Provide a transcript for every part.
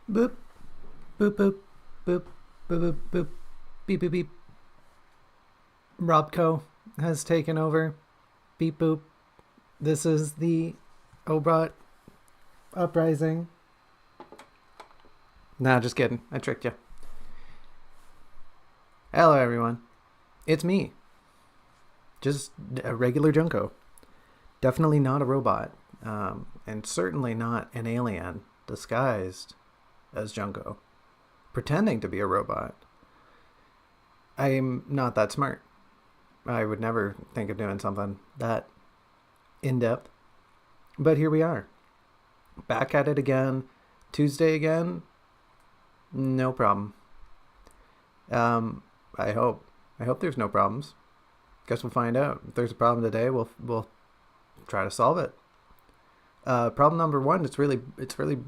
Boop, boop, boop, boop, boop, boop, boop, beep, beep, beep. Robco has taken over. Beep, boop. This is the Obot Uprising. Nah, just kidding. I tricked you. Hello, everyone. It's me. Just a regular Junco. Definitely not a robot. And certainly not an alien disguised as Junco, pretending to be a robot. I'm not that smart. I would never think of doing something that in-depth. But here we are. Back at it again. Tuesday again. No problem. I hope there's no problems. Guess we'll find out. If there's a problem today, we'll try to solve it. Problem number one, it's really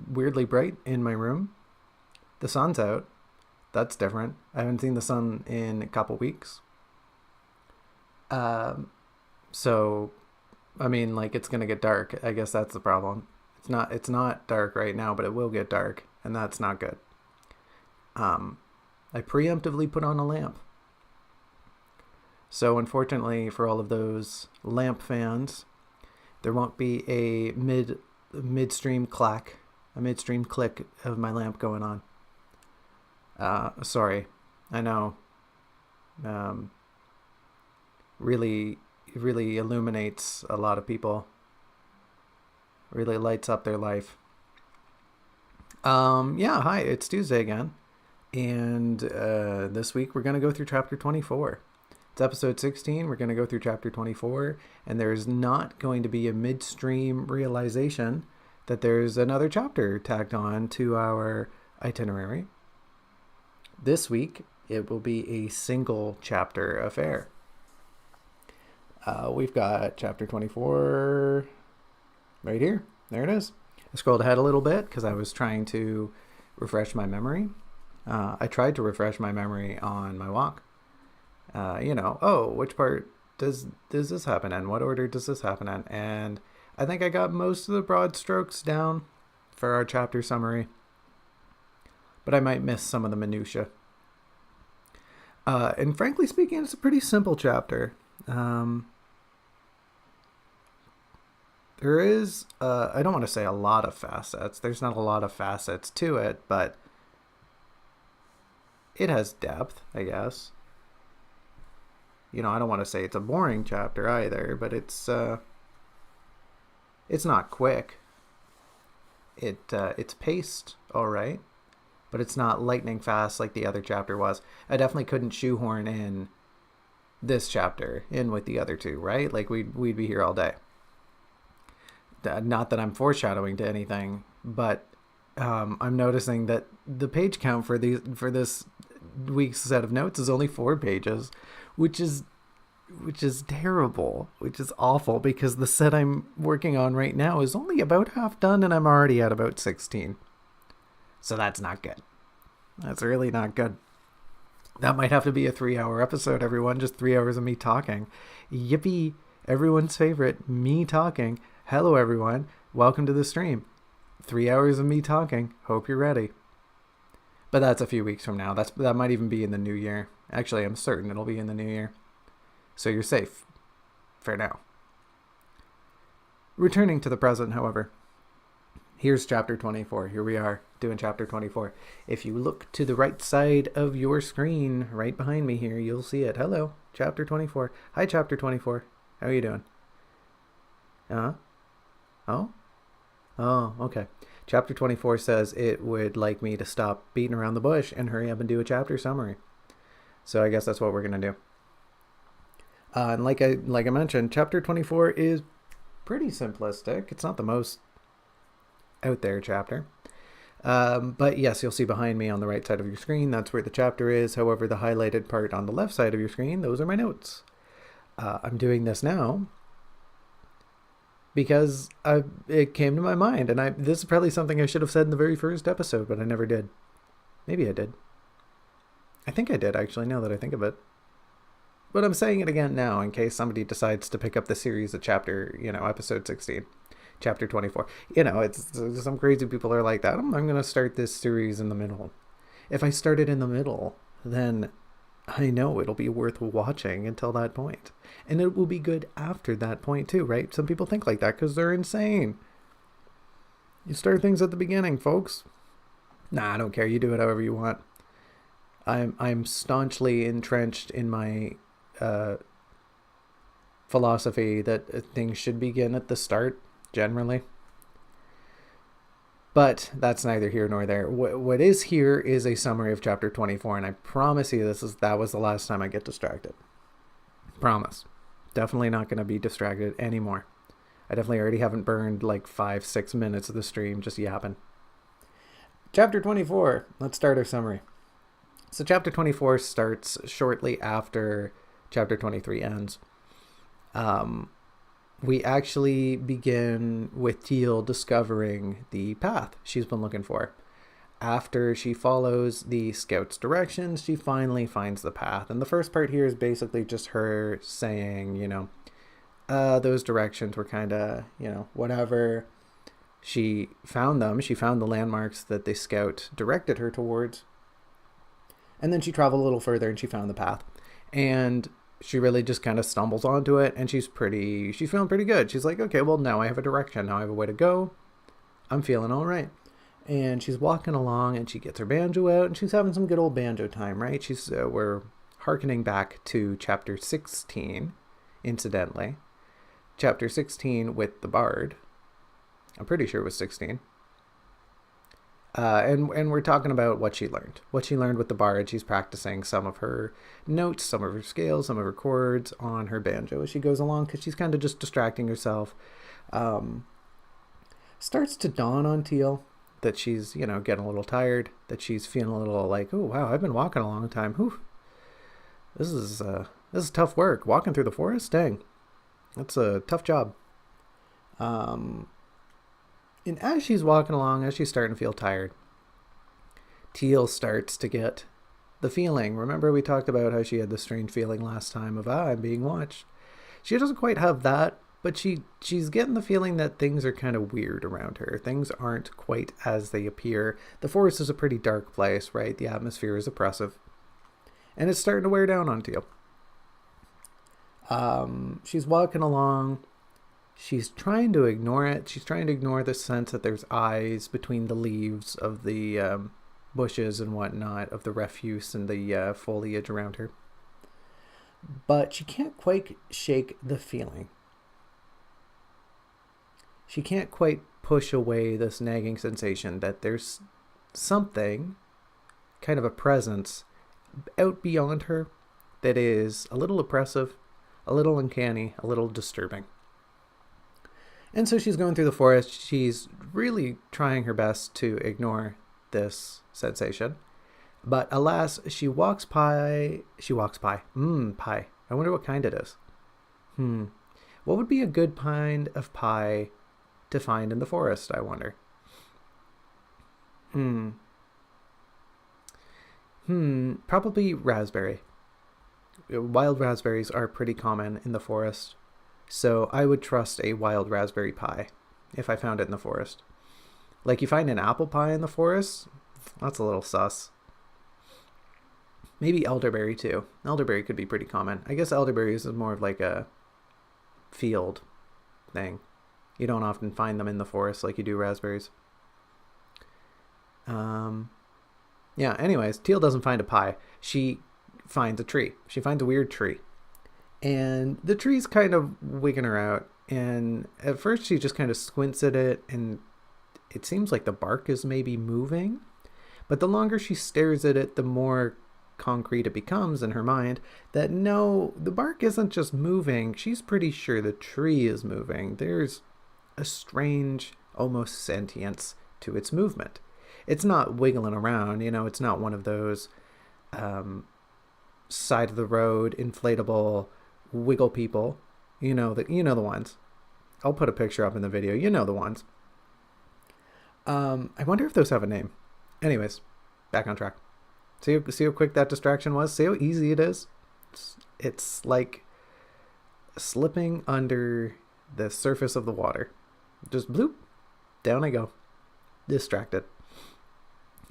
weirdly bright in my room. The sun's out. That's different. I haven't seen the sun in a couple weeks. So, I mean, like, it's gonna get dark. I guess that's the problem. It's not dark right now, but it will get dark, and that's not good. I preemptively put on a lamp. So unfortunately for all of those lamp fans, there won't be a midstream click of my lamp going on. Sorry. I know. Really illuminates a lot of people. Really lights up their life. Yeah, hi, it's Tuesday again. And this week we're going to go through chapter 24. It's episode 16. We're going to go through chapter 24. And there's not going to be a midstream realization that there's another chapter tacked on to our itinerary. This week, it will be a single chapter affair. We've got chapter 24 right here. There it is. I scrolled ahead a little bit because I was trying to refresh my memory. I tried to refresh my memory on my walk. Which part does this happen in? What order does this happen in? And I think I got most of the broad strokes down for our chapter summary. But I might miss some of the minutia. And frankly speaking, it's a pretty simple chapter. There is, I don't want to say a lot of facets. There's not a lot of facets to it, but it has depth, I guess. I don't want to say it's a boring chapter either, but it's not quick. It's paced all right, but it's not lightning fast like the other chapter was. I definitely couldn't shoehorn in this chapter in with the other two, right? Like we'd be here all day. Not that I'm foreshadowing to anything, but I'm noticing that the page count for this week's set of notes is only 4 pages, which is terrible, which is awful, because the set I'm working on right now is only about half done and I'm already at about 16. So that's not good. That's really not good. That might have to be a 3-hour episode, everyone. Just 3 hours of me talking. Yippee. Everyone's favorite, me talking. Hello, everyone. Welcome to the stream. 3 hours of me talking. Hope you're ready. But that's a few weeks from now. That might even be in the new year. Actually, I'm certain it'll be in the new year. So you're safe. For now. Returning to the present, however. Here's chapter 24. Here we are doing chapter 24. If you look to the right side of your screen, right behind me here, you'll see it. Hello, chapter 24. Hi, chapter 24. How are you doing? Oh, okay. Chapter 24 says it would like me to stop beating around the bush and hurry up and do a chapter summary. So I guess that's what we're going to do. And like I mentioned, chapter 24 is pretty simplistic. It's not the most out there chapter. But yes, you'll see behind me on the right side of your screen, that's where the chapter is. However, the highlighted part on the left side of your screen, those are my notes. I'm doing this now because it came to my mind, and this is probably something I should have said in the very first episode, but I never did. Maybe I did. I think I did, actually, now that I think of it. But I'm saying it again now in case somebody decides to pick up the series at episode 16. chapter 24. You know, it's some crazy people are like that. I'm going to start this series in the middle. If I start it in the middle, then I know it'll be worth watching until that point. And it will be good after that point too, right? Some people think like that because they're insane. You start things at the beginning, folks. Nah, I don't care. You do it however you want. I'm staunchly entrenched in my philosophy that things should begin at the start, generally. But that's neither here nor there. What is here is a summary of chapter 24, and I promise you that was the last time I get distracted. Promise. Definitely not going to be distracted anymore. I definitely already haven't burned like 5-6 minutes of the stream just yapping. Chapter 24. Let's start our summary. So chapter 24 starts shortly after chapter 23 ends. We actually begin with Teal discovering the path she's been looking for. After she follows the scout's directions, she finally finds the path. And the first part here is basically just her saying, you know, those directions were kind of, you know, whatever. She found them. She found the landmarks that the scout directed her towards. And then she traveled a little further and she found the path. And she really just kind of stumbles onto it, and she's feeling pretty good. She's like, okay, well, now I have a direction. Now I have a way to go. I'm feeling all right. And she's walking along, and she gets her banjo out, and she's having some good old banjo time, right? We're hearkening back to chapter 16, incidentally. Chapter 16 with the bard. I'm pretty sure it was 16. And we're talking about what she learned. What she learned with the bard. She's practicing some of her notes, some of her scales, some of her chords on her banjo as she goes along, because she's kind of just distracting herself. Starts to dawn on Teal that she's, you know, getting a little tired, that she's feeling a little like, oh, wow, I've been walking a long time. Whew. This is tough work. Walking through the forest? Dang. That's a tough job. And as she's walking along, as she's starting to feel tired, Teal starts to get the feeling. Remember we talked about how she had the strange feeling last time of, I'm being watched. She doesn't quite have that, but she's getting the feeling that things are kind of weird around her. Things aren't quite as they appear. The forest is a pretty dark place, right? The atmosphere is oppressive. And it's starting to wear down on Teal. She's walking along. She's trying to ignore it. She's trying to ignore the sense that there's eyes between the leaves of the bushes and whatnot, of the refuse and the foliage around her. But she can't quite shake the feeling. She can't quite push away this nagging sensation that there's something, kind of a presence, out beyond her that is a little oppressive, a little uncanny, a little disturbing. And so she's going through the forest. She's really trying her best to ignore this sensation. But alas, she walks by. Pie. I wonder what kind it is. What would be a good kind of pie to find in the forest, I wonder? Probably raspberry. Wild raspberries are pretty common in the forest. So I would trust a wild raspberry pie if I found it in the forest. Like you find an apple pie in the forest, that's a little sus. Maybe elderberry too. Elderberry could be pretty common. I guess elderberries is more of like a field thing. You don't often find them in the forest like you do raspberries. Anyways, Teal doesn't find a pie. She finds a tree. She finds a weird tree. And the tree's kind of wigging her out. And at first she just kind of squints at it, and it seems like the bark is maybe moving. But the longer she stares at it, the more concrete it becomes in her mind that no, the bark isn't just moving. She's pretty sure the tree is moving. There's a strange, almost sentience to its movement. It's not wiggling around, it's not one of those side of the road inflatable wiggle people, the ones. I'll put a picture up in the video. The ones. I wonder if those have a name. Anyways, back on track. See how quick that distraction was? See how easy it is? It's like slipping under the surface of the water. Just bloop, down I go, distracted.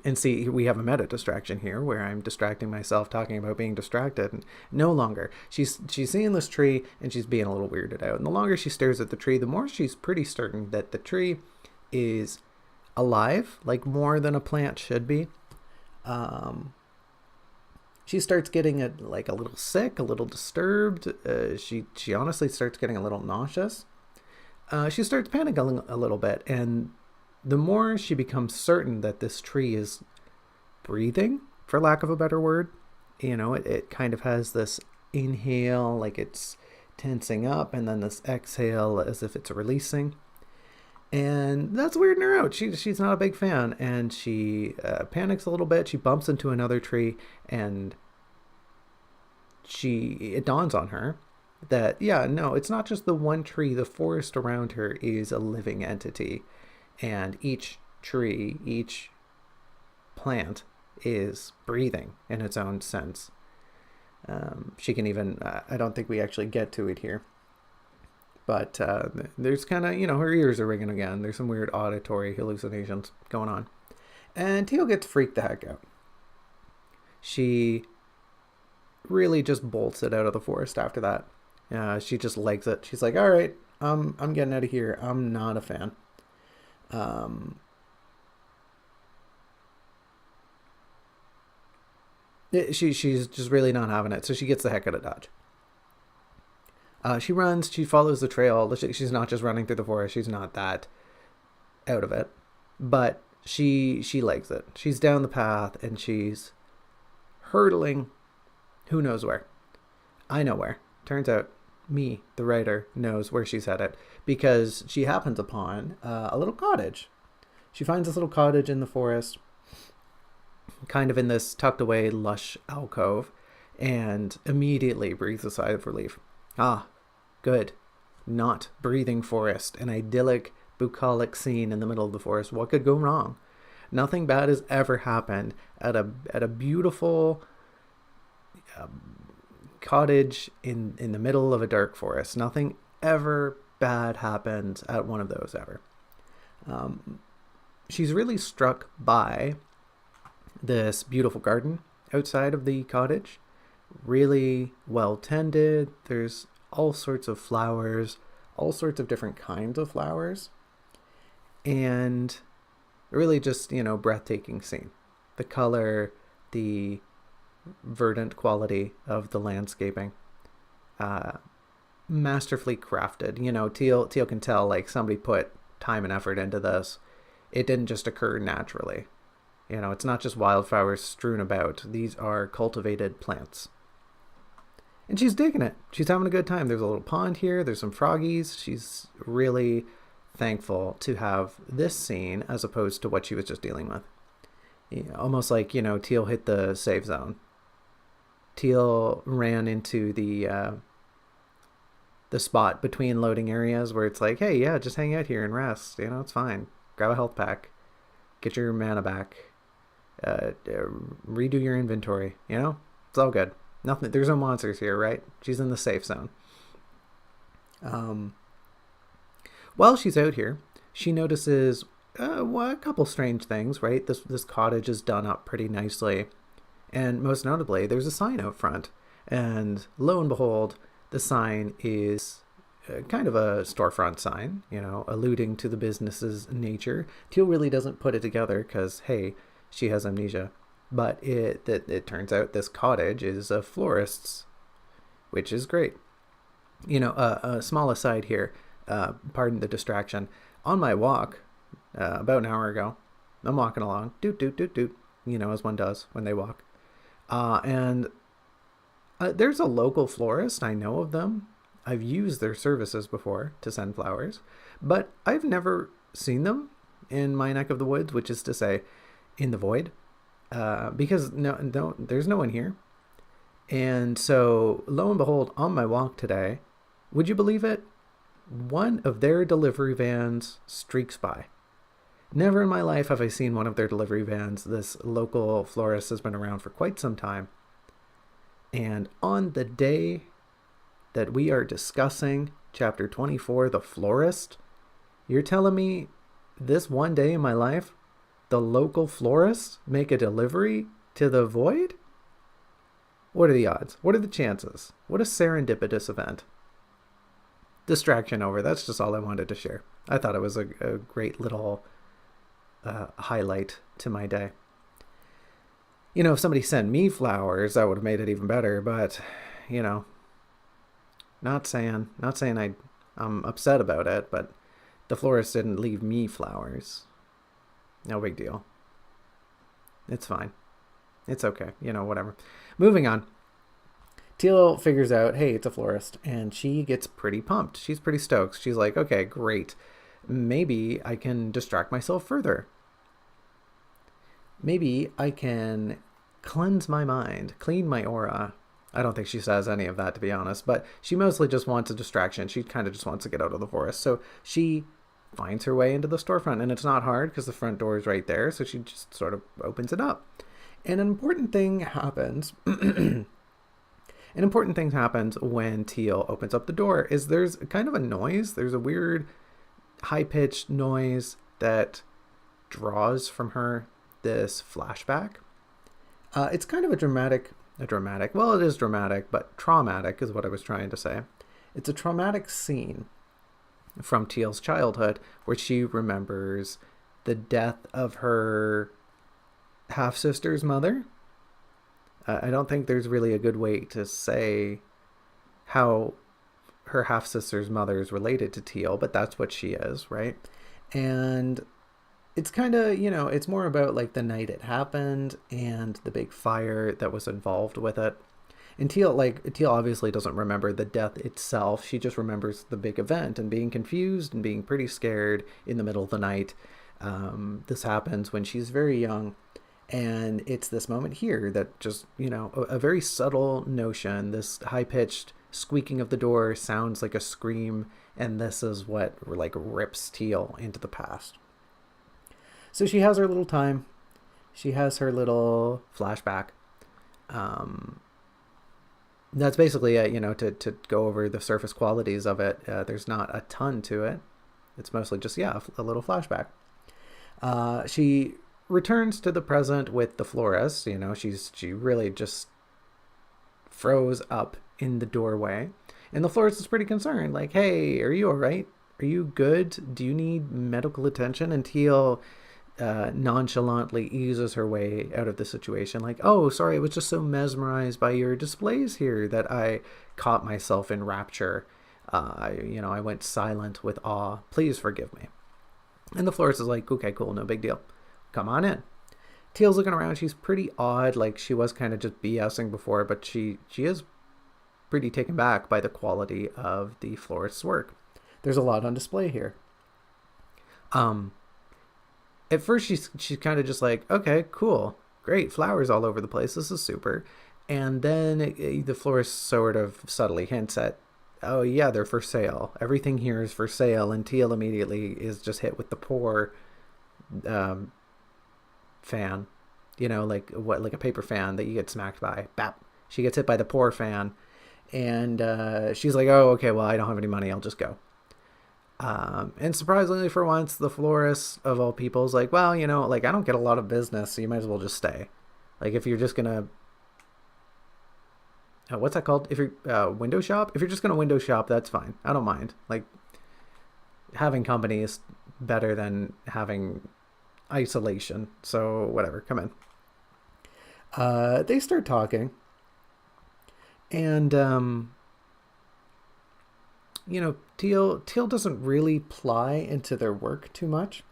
And see, we have a meta distraction here where I'm distracting myself talking about being distracted. And no longer. She's seeing this tree and she's being a little weirded out. And the longer she stares at the tree, the more she's pretty certain that the tree is alive, like more than a plant should be. She starts getting a little sick, a little disturbed. She honestly starts getting a little nauseous. She starts panicking a little bit, and the more she becomes certain that this tree is breathing, for lack of a better word, it kind of has this inhale, like it's tensing up, and then this exhale as if it's releasing. And that's weirding her out. She's not a big fan, and she panics a little bit. She bumps into another tree, and it dawns on her that, yeah, no, it's not just the one tree. The forest around her is a living entity. And each tree, each plant is breathing in its own sense. She can even, I don't think we actually get to it here, but there's kind of, her ears are ringing again. There's some weird auditory hallucinations going on. And Teal gets freaked the heck out. She really just bolts it out of the forest after that. She just legs it. She's like, all right, I'm getting out of here. I'm not a fan. She's just really not having it, so she gets the heck out of Dodge. She runs, she follows the trail. She's not just running through the forest, she's not that out of it, but she legs it. She's down the path and she's hurtling who knows where. I know where. Turns out me, the writer, knows where she's headed, because she happens upon a little cottage. She finds this little cottage in the forest, kind of in this tucked away lush alcove, and immediately breathes a sigh of relief. Ah, good. Not breathing forest, an idyllic, bucolic scene in the middle of the forest. What could go wrong? Nothing bad has ever happened at a beautiful cottage in the middle of a dark forest. Nothing ever bad happened at one of those ever. She's really struck by this beautiful garden outside of the cottage. Really well tended. There's all sorts of flowers, all sorts of different kinds of flowers, and really just, breathtaking scene. The color, the verdant quality of the landscaping, masterfully crafted. Teal can tell, like, somebody put time and effort into this. It didn't just occur naturally. It's not just wildflowers strewn about. These are cultivated plants. And she's digging it. She's having a good time. There's a little pond here. There's some froggies. She's really thankful to have this scene as opposed to what she was just dealing with. Almost like, Teal hit the safe zone. Teal ran into the spot between loading areas where it's like, hey, yeah, just hang out here and rest. It's fine. Grab a health pack. Get your mana back. Redo your inventory. It's all good. Nothing. There's no monsters here, right? She's in the safe zone. While she's out here, she notices a couple strange things, right? This cottage is done up pretty nicely. And most notably, there's a sign out front. And lo and behold, the sign is kind of a storefront sign, alluding to the business's nature. Teal really doesn't put it together because, hey, she has amnesia. But it turns out this cottage is a florist's, which is great. A small aside here, pardon the distraction. On my walk, about an hour ago, I'm walking along, doot, doot, doot, doot, as one does when they walk. And there's a local florist. I know of them. I've used their services before to send flowers, but I've never seen them in my neck of the woods, which is to say, in the void. Because no, there's no one here. And so, lo and behold, on my walk today, would you believe it? One of their delivery vans streaks by. Never in my life have I seen one of their delivery vans. This local florist has been around for quite some time. And on the day that we are discussing chapter 24, The Florist, You're telling me this one day in my life, the local florists make a delivery to the void? What are the odds? What are the chances? What a serendipitous event. Distraction over. That's just all I wanted to share. I thought it was a great little highlight to my day. You know, if somebody sent me flowers, that would have made it even better. But, you know, not saying I'm upset about it, but the florist didn't leave me flowers. No big deal. It's fine. It's okay. You know, whatever. Moving on. Teal figures out, hey, it's a florist, and she gets pretty pumped. She's pretty stoked. She's like, okay, great. Maybe I can distract myself further. Maybe I can cleanse my mind, clean my aura. I don't think she says any of that, to be honest, but she mostly just wants a distraction. She kind of just wants to get out of the forest. So she finds her way into the storefront, and it's not hard because the front door is right there. So she just sort of opens it up. And an important thing happens. An important thing happens when Teal opens up the door is there's kind of a noise. There's a weird high-pitched noise that draws from her this flashback. It's kind of well, it is dramatic, but traumatic is what I was trying to say. It's a traumatic scene from Teal's childhood where she remembers the death of her half-sister's mother. I don't think there's really a good way to say how her half-sister's mother is related to Teal, but that's what she is, right? And it's kind of, you know, it's more about like the night it happened and the big fire that was involved with it. And Teal obviously doesn't remember the death itself. She just remembers the big event and being confused and being pretty scared in the middle of the night. This happens when she's very young. And it's this moment here that just, you know, a very subtle notion, this high-pitched squeaking of the door sounds like a scream, and this is what like rips Teal into the past. So she has her little time. She has her little flashback. That's basically it, you know, to go over the surface qualities of it. There's not a ton to it. It's mostly just, yeah, a little flashback. She returns to the present with the florist. You know, she really just froze up in the doorway, and the florist is pretty concerned, like, hey, are you all right? Are you good? Do you need medical attention? And Teal nonchalantly eases her way out of the situation, like, oh, sorry, I was just so mesmerized by your displays here that I caught myself in rapture. I went silent with awe. Please forgive me. And the florist is like, okay, cool, no big deal. Come on in. Teal's looking around. She's pretty odd. Like, she was kind of just BSing before, but she is pretty taken back by the quality of the florist's work. There's a lot on display here. At first, she's kind of just like, okay, cool, great, flowers all over the place. This is super. And then the florist sort of subtly hints at, oh yeah, they're for sale. Everything here is for sale. And Teal immediately is just hit with the poor fan, you know, like a paper fan that you get smacked by. Bap. She gets hit by the poor fan, and she's like, oh, okay, well, I don't have any money, I'll just go. And surprisingly, for once, the florist of all people is like, well, you know, like, I don't get a lot of business, so you might as well just stay. Like, if you're just gonna what's that called? If you're window shop, if you're just gonna window shop, that's fine. I don't mind. Like, having company is better than having isolation, so whatever, come in. They start talking, and you know, Teal doesn't really ply into their work too much.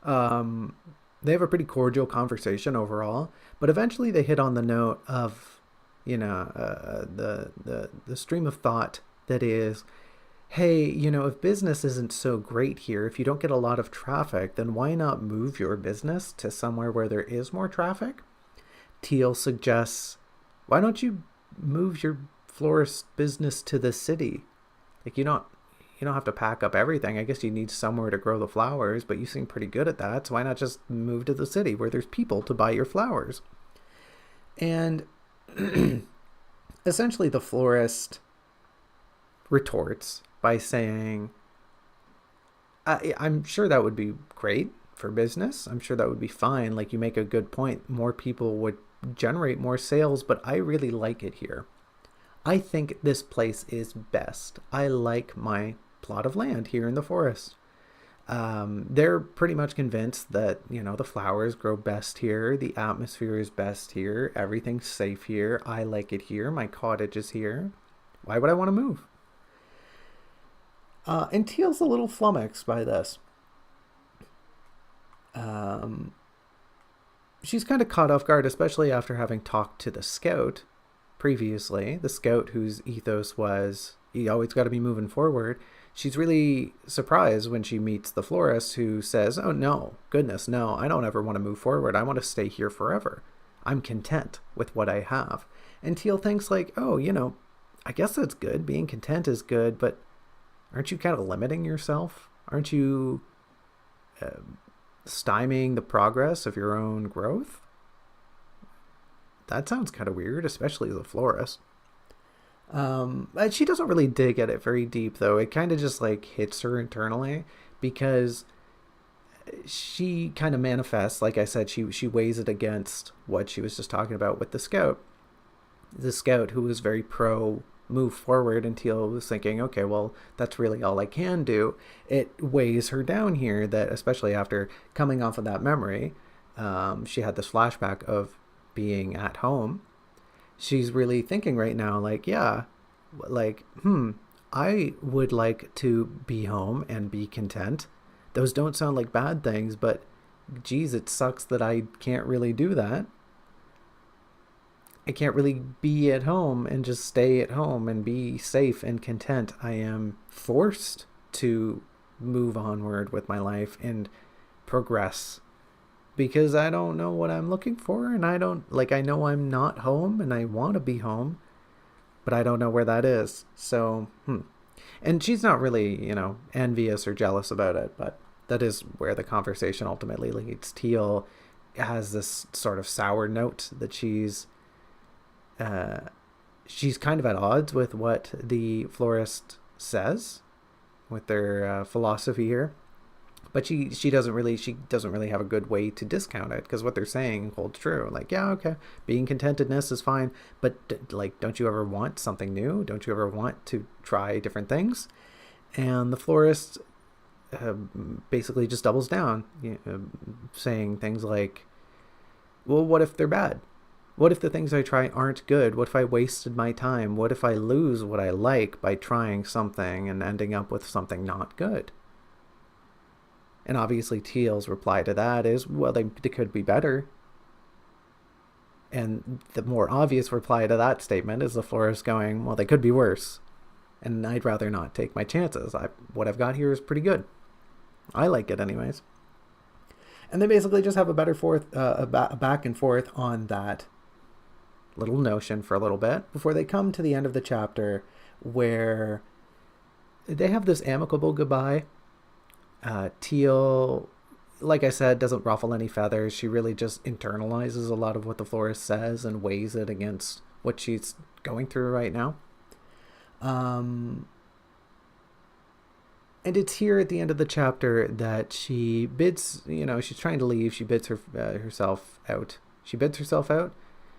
They have a pretty cordial conversation overall, but eventually they hit on the note of, you know, the stream of thought that is, hey, you know, if business isn't so great here, if you don't get a lot of traffic, then why not move your business to somewhere where there is more traffic? Teal suggests, why don't you move your florist business to the city? Like, you don't have to pack up everything. I guess you need somewhere to grow the flowers, but you seem pretty good at that, so why not just move to the city where there's people to buy your flowers? And essentially the florist retorts by saying, I'm sure that would be great for business. I'm sure that would be fine. Like, you make a good point. More people would generate more sales, but I really like it here. I think this place is best. I like my plot of land here in the forest. They're pretty much convinced that, the flowers grow best here, the atmosphere is best here, everything's safe here, I like it here, my cottage is here. Why would I want to move? And Teal's a little flummoxed by this. She's kind of caught off guard, especially after having talked to the scout previously, the scout whose ethos was, you always got to be moving forward. She's really surprised when she meets the florist, who says, oh no, goodness, no, I don't ever want to move forward. I want to stay here forever. I'm content with what I have. And Teal thinks like, oh, I guess that's good. Being content is good, but aren't you kind of limiting yourself? Aren't you stymieing the progress of your own growth? That sounds kind of weird, especially as a florist. She doesn't really dig at it very deep, though. It kind of just like hits her internally, because she kind of manifests, like I said, she weighs it against what she was just talking about with the scout. The scout, who was very pro move forward, and Teal was thinking, okay, well, that's really all I can do. It weighs her down here, that especially after coming off of that memory, she had this flashback of being at home. She's really thinking right now, like, yeah, like, I would like to be home and be content. Those don't sound like bad things, but geez, it sucks that I can't really do that. I can't really be at home and just stay at home and be safe and content. I am forced to move onward with my life and progress, because I don't know what I'm looking for, and I know I'm not home and I want to be home, but I don't know where that is. So, and she's not really, envious or jealous about it, but that is where the conversation ultimately leads. Teal has this sort of sour note that she's kind of at odds with what the florist says, with their philosophy here. But she doesn't really have a good way to discount it, because what they're saying holds true. Like, yeah, okay, being contentedness is fine, but like, don't you ever want something new? Don't you ever want to try different things? And the florist basically just doubles down, saying things like, well, what if they're bad? What if the things I try aren't good? What if I wasted my time? What if I lose what I like by trying something and ending up with something not good? And obviously Teal's reply to that is, well, they could be better. And the more obvious reply to that statement is the florist going, well, they could be worse. And I'd rather not take my chances. What I've got here is pretty good. I like it anyways. And they basically just have a back and forth on that little notion for a little bit before they come to the end of the chapter, where they have this amicable goodbye. Teal, like I said, doesn't ruffle any feathers. She really just internalizes a lot of what the florist says and weighs it against what she's going through right now. And it's here at the end of the chapter that she bids, she's trying to leave. She bids herself out. She bids herself out.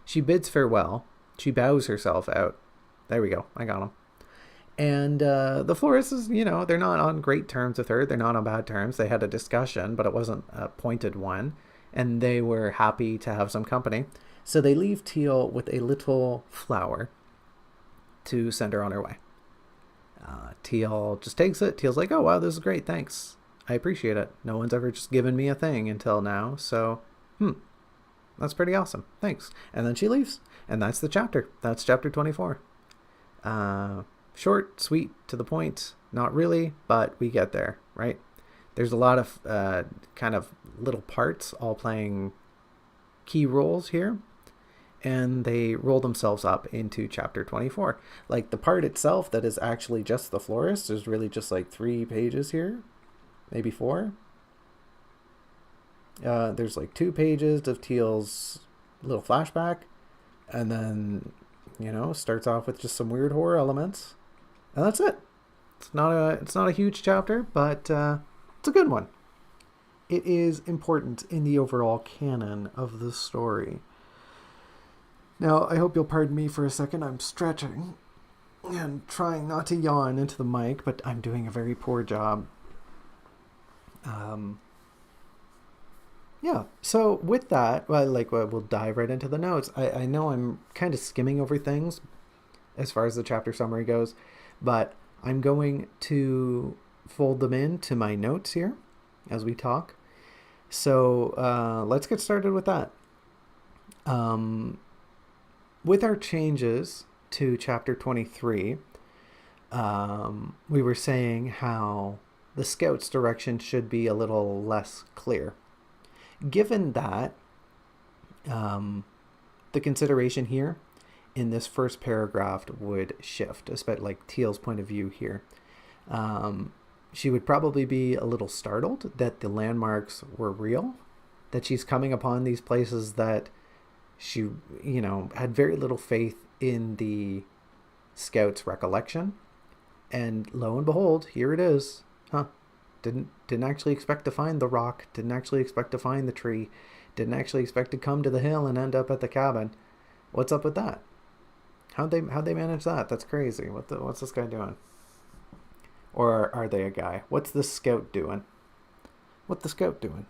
She bids farewell. She bows herself out. There we go. I got him. And the florist is, they're not on great terms with her. They're not on bad terms. They had a discussion, but it wasn't a pointed one. And they were happy to have some company. So they leave Teal with a little flower to send her on her way. Teal just takes it. Teal's like, oh, wow, this is great. Thanks. I appreciate it. No one's ever just given me a thing until now. So, that's pretty awesome. Thanks. And then she leaves. And that's the chapter. That's chapter 24. Short, sweet, to the point. Not really, but we get there, right? There's a lot of kind of little parts all playing key roles here. And they roll themselves up into chapter 24. Like, the part itself that is actually just the florist is really just like 3 pages here. Maybe 4. There's like 2 pages of Teal's little flashback. And then, starts off with just some weird horror elements. And that's it. It's not a huge chapter, but It's a good one. It is important in the overall canon of the story. Now, I hope you'll pardon me for a second. I'm stretching and trying not to yawn into the mic, but I'm doing a very poor job. Yeah, so with that, we'll dive right into the notes. I know I'm kind of skimming over things as far as the chapter summary goes, but I'm going to fold them into my notes here as we talk. So let's get started with that. With our changes to chapter 23, we were saying how the scouts' direction should be a little less clear. Given that, the consideration here in this first paragraph would shift, especially like Teal's point of view here. She would probably be a little startled that the landmarks were real, that she's coming upon these places that she, had very little faith in the scouts' recollection. And lo and behold, here it is. Didn't actually expect to find the rock, didn't actually expect to find the tree, didn't actually expect to come to the hill and end up at the cabin. What's up with that? How'd they manage that? That's crazy. What's this guy doing? Or are they a guy? What's the scout doing? What's the scout doing?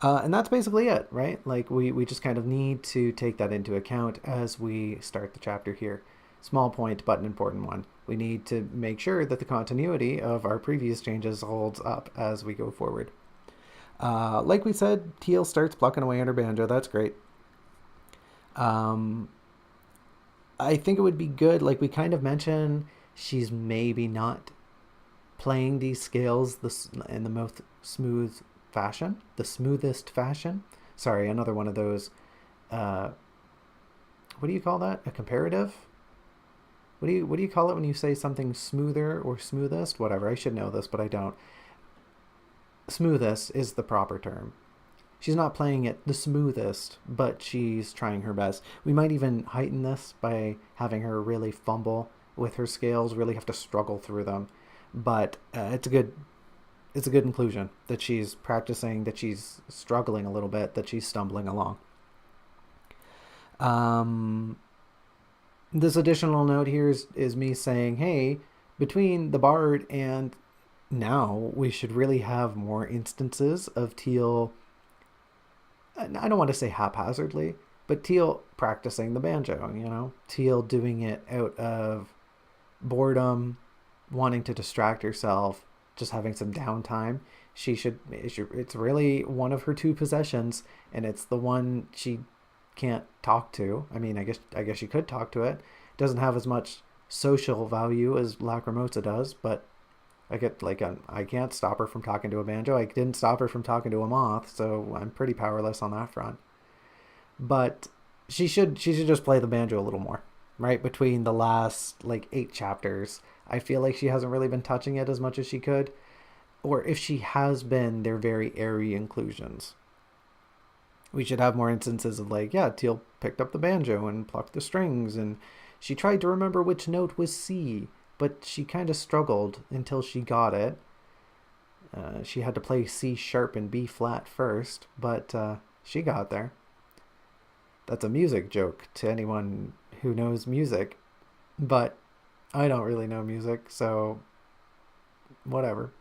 And that's basically it, right? Like we just kind of need to take that into account as we start the chapter here. Small point, but an important one. We need to make sure that the continuity of our previous changes holds up as we go forward. Like we said, Teal starts plucking away on her banjo. That's great. I think it would be good, like we kind of mentioned, she's maybe not playing these scales in the most smooth fashion, the smoothest fashion. Sorry, another one of those, what do you call that? A comparative? What do you call it when you say something smoother or smoothest? Whatever, I should know this, but I don't. Smoothest is the proper term. She's not playing it the smoothest, but she's trying her best. We might even heighten this by having her really fumble with her scales, really have to struggle through them. But it's a good inclusion that she's practicing, that she's struggling a little bit, that she's stumbling along. This additional note here is me saying, hey, between the Bard and now, we should really have more instances of Teal, I don't want to say haphazardly, but Teal practicing the banjo, Teal doing it out of boredom, wanting to distract herself, just having some downtime. It's really one of her two possessions, and it's the one she can't talk to. I mean, I guess she could talk to it. It doesn't have as much social value as Lacrimosa does, but I can't stop her from talking to a banjo. I didn't stop her from talking to a moth, so I'm pretty powerless on that front. But she should just play the banjo a little more, right? Between the last 8 chapters, I feel like she hasn't really been touching it as much as she could. Or if she has been, they're very airy inclusions. We should have more instances of Teal picked up the banjo and plucked the strings, and she tried to remember which note was C, but she kind of struggled until she got it. She had to play C sharp and B flat first, but she got there. That's a music joke to anyone who knows music, but I don't really know music, so whatever.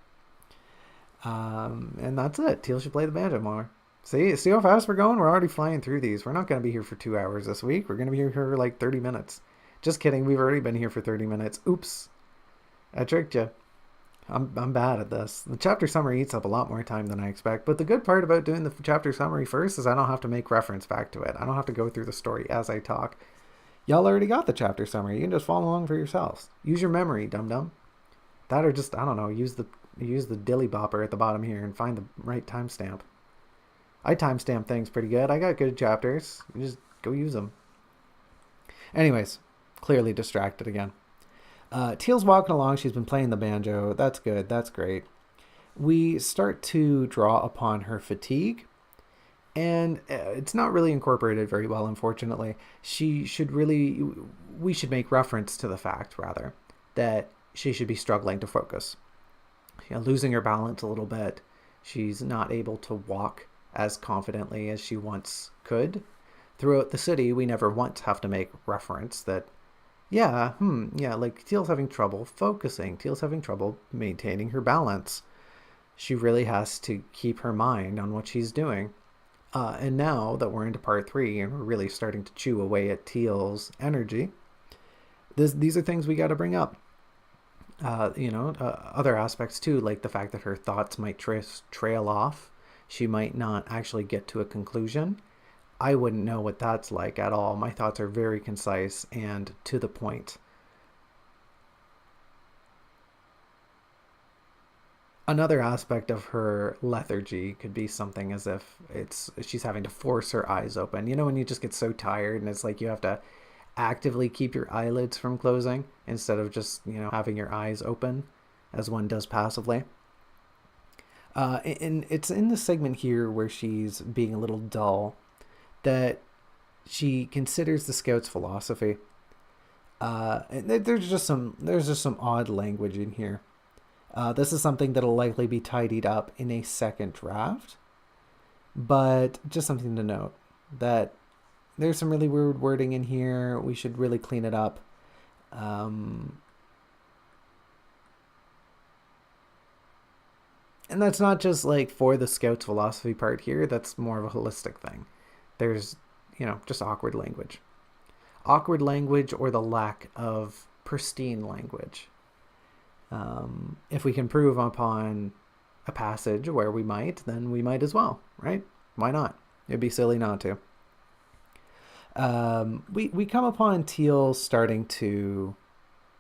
And that's it. Teal should play the banjo more. See how fast we're going? We're already flying through these. We're not going to be here for 2 hours this week. We're going to be here for 30 minutes. Just kidding. We've already been here for 30 minutes. Oops. I tricked you. I'm bad at this. The chapter summary eats up a lot more time than I expect. But the good part about doing the chapter summary first is I don't have to make reference back to it. I don't have to go through the story as I talk. Y'all already got the chapter summary. You can just follow along for yourselves. Use your memory, dum-dum. That or just, I don't know, use the dilly bopper at the bottom here and find the right timestamp. I timestamp things pretty good. I got good chapters. You just go use them. Anyways, clearly distracted again. Teal's walking along. She's been playing the banjo. That's good. That's great. We start to draw upon her fatigue. And it's not really incorporated very well, unfortunately. We should make reference to the fact, rather, that she should be struggling to focus. losing her balance a little bit. She's not able to walk as confidently as she once could. Throughout the city, we never once have to make reference that, like Teal's having trouble focusing. Teal's having trouble maintaining her balance. She really has to keep her mind on what she's doing. And now that we're into part 3 and we're really starting to chew away at Teal's energy, these are things we got to bring up. Other aspects too, like the fact that her thoughts might trail off. She might not actually get to a conclusion. I wouldn't know what that's like at all. My thoughts are very concise and to the point. Another aspect of her lethargy could be something as if she's having to force her eyes open. When you just get so tired and it's like you have to actively keep your eyelids from closing instead of just, having your eyes open as one does passively. And it's in the segment here where she's being a little dull that she considers the Scouts' philosophy. And there's just some odd language in here. This is something that'll likely be tidied up in a second draft, but just something to note that there's some really weird wording in here. We should really clean it up. And that's not just like for the Scouts' philosophy part here. That's more of a holistic thing. There's, just awkward language. Awkward language or the lack of pristine language. If we can prove upon a passage where we might, then we might as well, right? Why not? It'd be silly not to. We come upon Teal starting to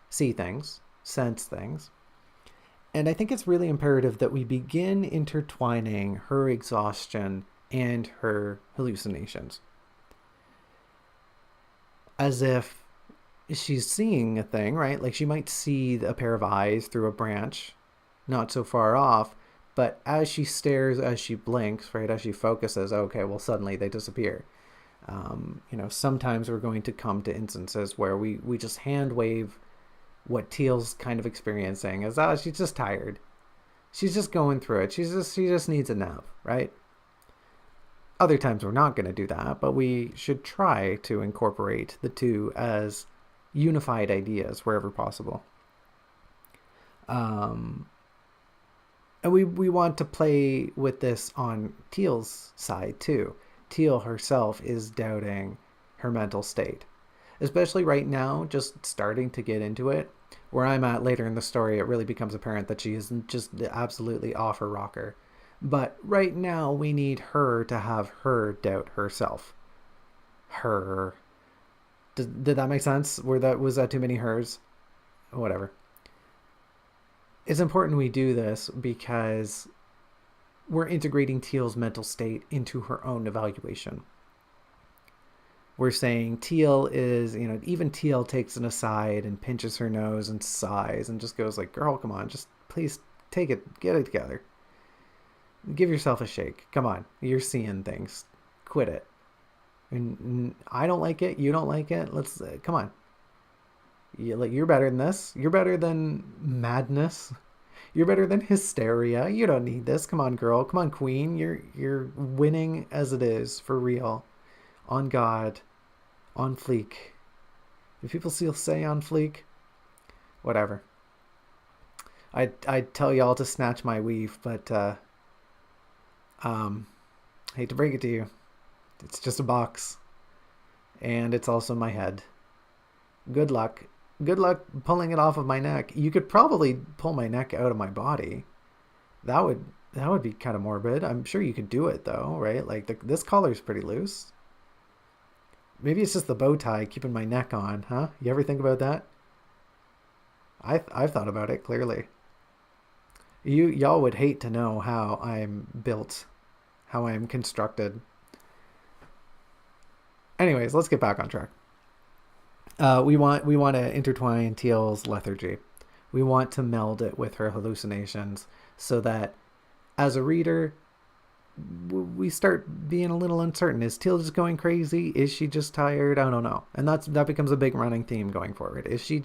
see things, sense things. And I think it's really imperative that we begin intertwining her exhaustion and her hallucinations. As if she's seeing a thing, right? Like she might see a pair of eyes through a branch, not so far off, but as she stares, as she blinks, right, as she focuses, okay, well, suddenly they disappear. Sometimes we're going to come to instances where we just hand wave what Teal's kind of experiencing as, she's just tired. She's just going through it. She just needs a nap, right? Other times we're not going to do that, but we should try to incorporate the two as unified ideas wherever possible. And we want to play with this on Teal's side too. Teal herself is doubting her mental state, especially right now, just starting to get into it. Where I'm at later in the story, it really becomes apparent that she is just absolutely off her rocker. But right now, we need her to have her doubt herself. Her. Did that make sense? Was that too many hers? Whatever. It's important we do this because we're integrating Teal's mental state into her own evaluation. We're saying Teal is, even Teal takes an aside and pinches her nose and sighs and just goes like, girl, come on, just please get it together. Give yourself a shake. Come on, you're seeing things. Quit it. And I don't like it. You don't like it. Let's come on. You're better than this. You're better than madness. You're better than hysteria. You don't need this. Come on, girl. Come on, queen. You're winning as it is for real. On God. On fleek. Do people still say on fleek? Whatever. I'd tell y'all to snatch my weave, but hate to break it to you. It's just a box. And it's also my head. Good luck. Good luck pulling it off of my neck. You could probably pull my neck out of my body. That would be kind of morbid. I'm sure you could do it though, right? Like this collar's pretty loose. Maybe it's just the bow tie keeping my neck on, huh? You ever think about that? I've thought about it, clearly. Y'all would hate to know how I'm built, how I'm constructed. Anyways, let's get back on track. We want to intertwine Teal's lethargy. We want to meld it with her hallucinations so that as a reader, we start being a little uncertain. Is Teal just going crazy? Is she just tired? I don't know. And that becomes a big running theme going forward. Is she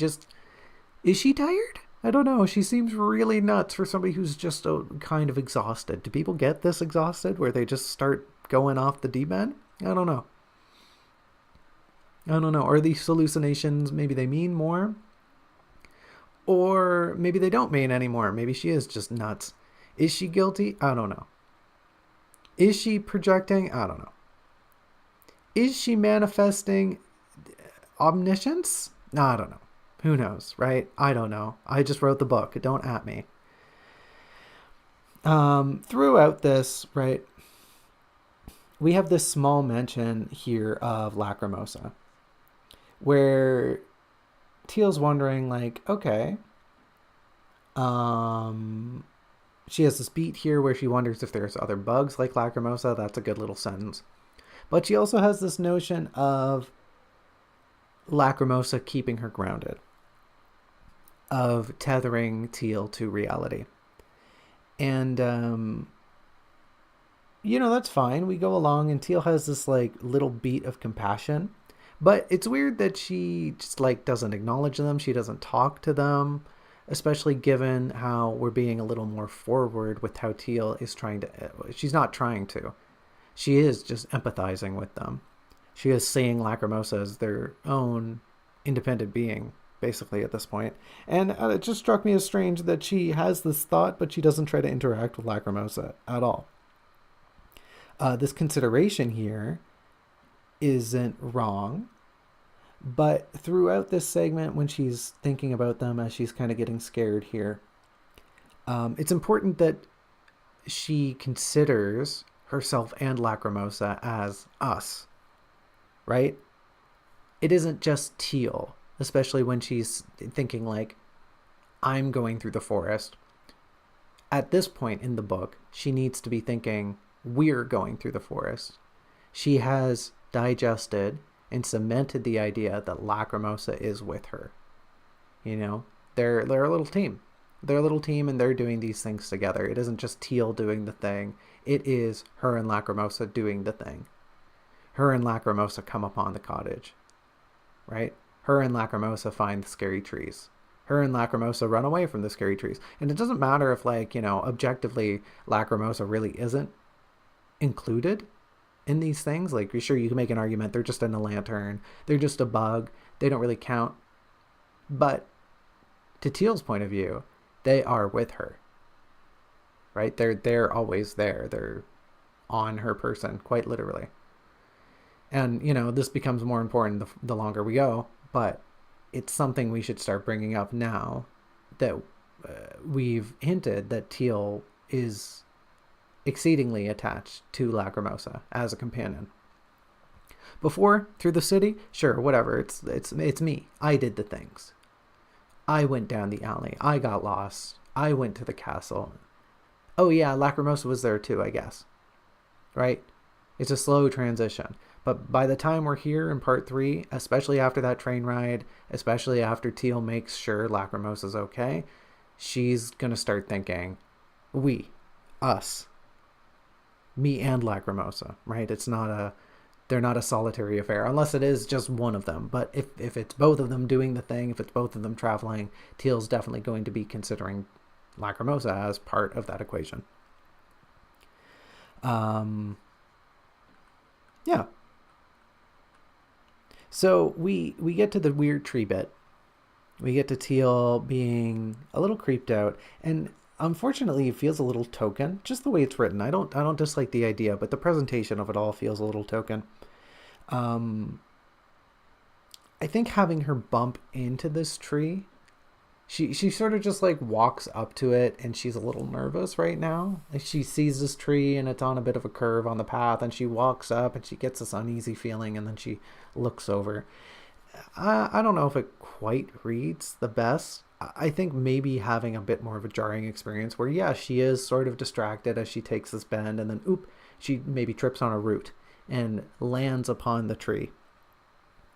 tired? I don't know. She seems really nuts for somebody who's just kind of exhausted. Do people get this exhausted where they just start going off the deep end? I don't know. I don't know. Are these hallucinations, maybe they mean more? Or maybe they don't mean anymore. Maybe she is just nuts. Is she guilty? I don't know. Is she projecting? I don't know. Is she manifesting omniscience? No, I don't know. Who knows, right? I don't know. I just wrote the book. Don't at me. Throughout this, right, we have this small mention here of Lacrimosa, where Teal's wondering, like, okay, she has this beat here where she wonders if there's other bugs like Lacrimosa. That's a good little sentence. But she also has this notion of Lacrimosa keeping her grounded, of tethering Teal to reality. And, that's fine. We go along and Teal has this, like, little beat of compassion. But it's weird that she just, like, doesn't acknowledge them. She doesn't talk to them, especially given how we're being a little more forward with how Teal is trying to... She's not trying to. She is just empathizing with them. She is seeing Lacrimosa as their own independent being, basically, at this point. And it just struck me as strange that she has this thought, but she doesn't try to interact with Lacrimosa at all. This consideration here isn't wrong, but throughout this segment, when she's thinking about them as she's kind of getting scared here, it's important that she considers herself and Lacrimosa as us, right? It isn't just Teal, especially when she's thinking like, I'm going through the forest. At this point in the book, she needs to be thinking, we're going through the forest. She has digested and cemented the idea that Lacrimosa is with her. They're a little team. They're a little team and they're doing these things together. It isn't just Teal doing the thing. It is her and Lacrimosa doing the thing. Her and Lacrimosa come upon the cottage, right? Her and Lacrimosa find the scary trees. Her and Lacrimosa run away from the scary trees. And it doesn't matter if, objectively, Lacrimosa really isn't included in these things. Like, sure, you can make an argument they're just in a lantern, they're just a bug, they don't really count. But to Teal's point of view, they are with her, right? They're always there. They're on her person, quite literally. And, this becomes more important the longer we go, but it's something we should start bringing up now that we've hinted that Teal is exceedingly attached to Lacrimosa as a companion. Before, through the city, sure, whatever, it's me. I did the things. I went down the alley. I got lost. I went to the castle. Oh yeah, Lacrimosa was there too, I guess. Right? It's a slow transition. But by the time we're here in part 3, especially after that train ride, especially after Teal makes sure Lacrimosa's okay, she's going to start thinking, we, us, me and Lacrimosa, right? They're not a solitary affair, unless it is just one of them. But if it's both of them doing the thing, if it's both of them traveling, Teal's definitely going to be considering Lacrimosa as part of that equation. Yeah. So we get to the weird tree bit. We get to Teal being a little creeped out, and unfortunately it feels a little token, just the way it's written. I don't dislike the idea, but the presentation of it all feels a little token. I think having her bump into this tree, she sort of just like walks up to it and she's a little nervous right now. Like, she sees this tree and it's on a bit of a curve on the path, and she walks up and she gets this uneasy feeling, and then she looks over. I don't know if it quite reads the best. I think maybe having a bit more of a jarring experience where, yeah, she is sort of distracted as she takes this bend, and then she maybe trips on a root and lands upon the tree,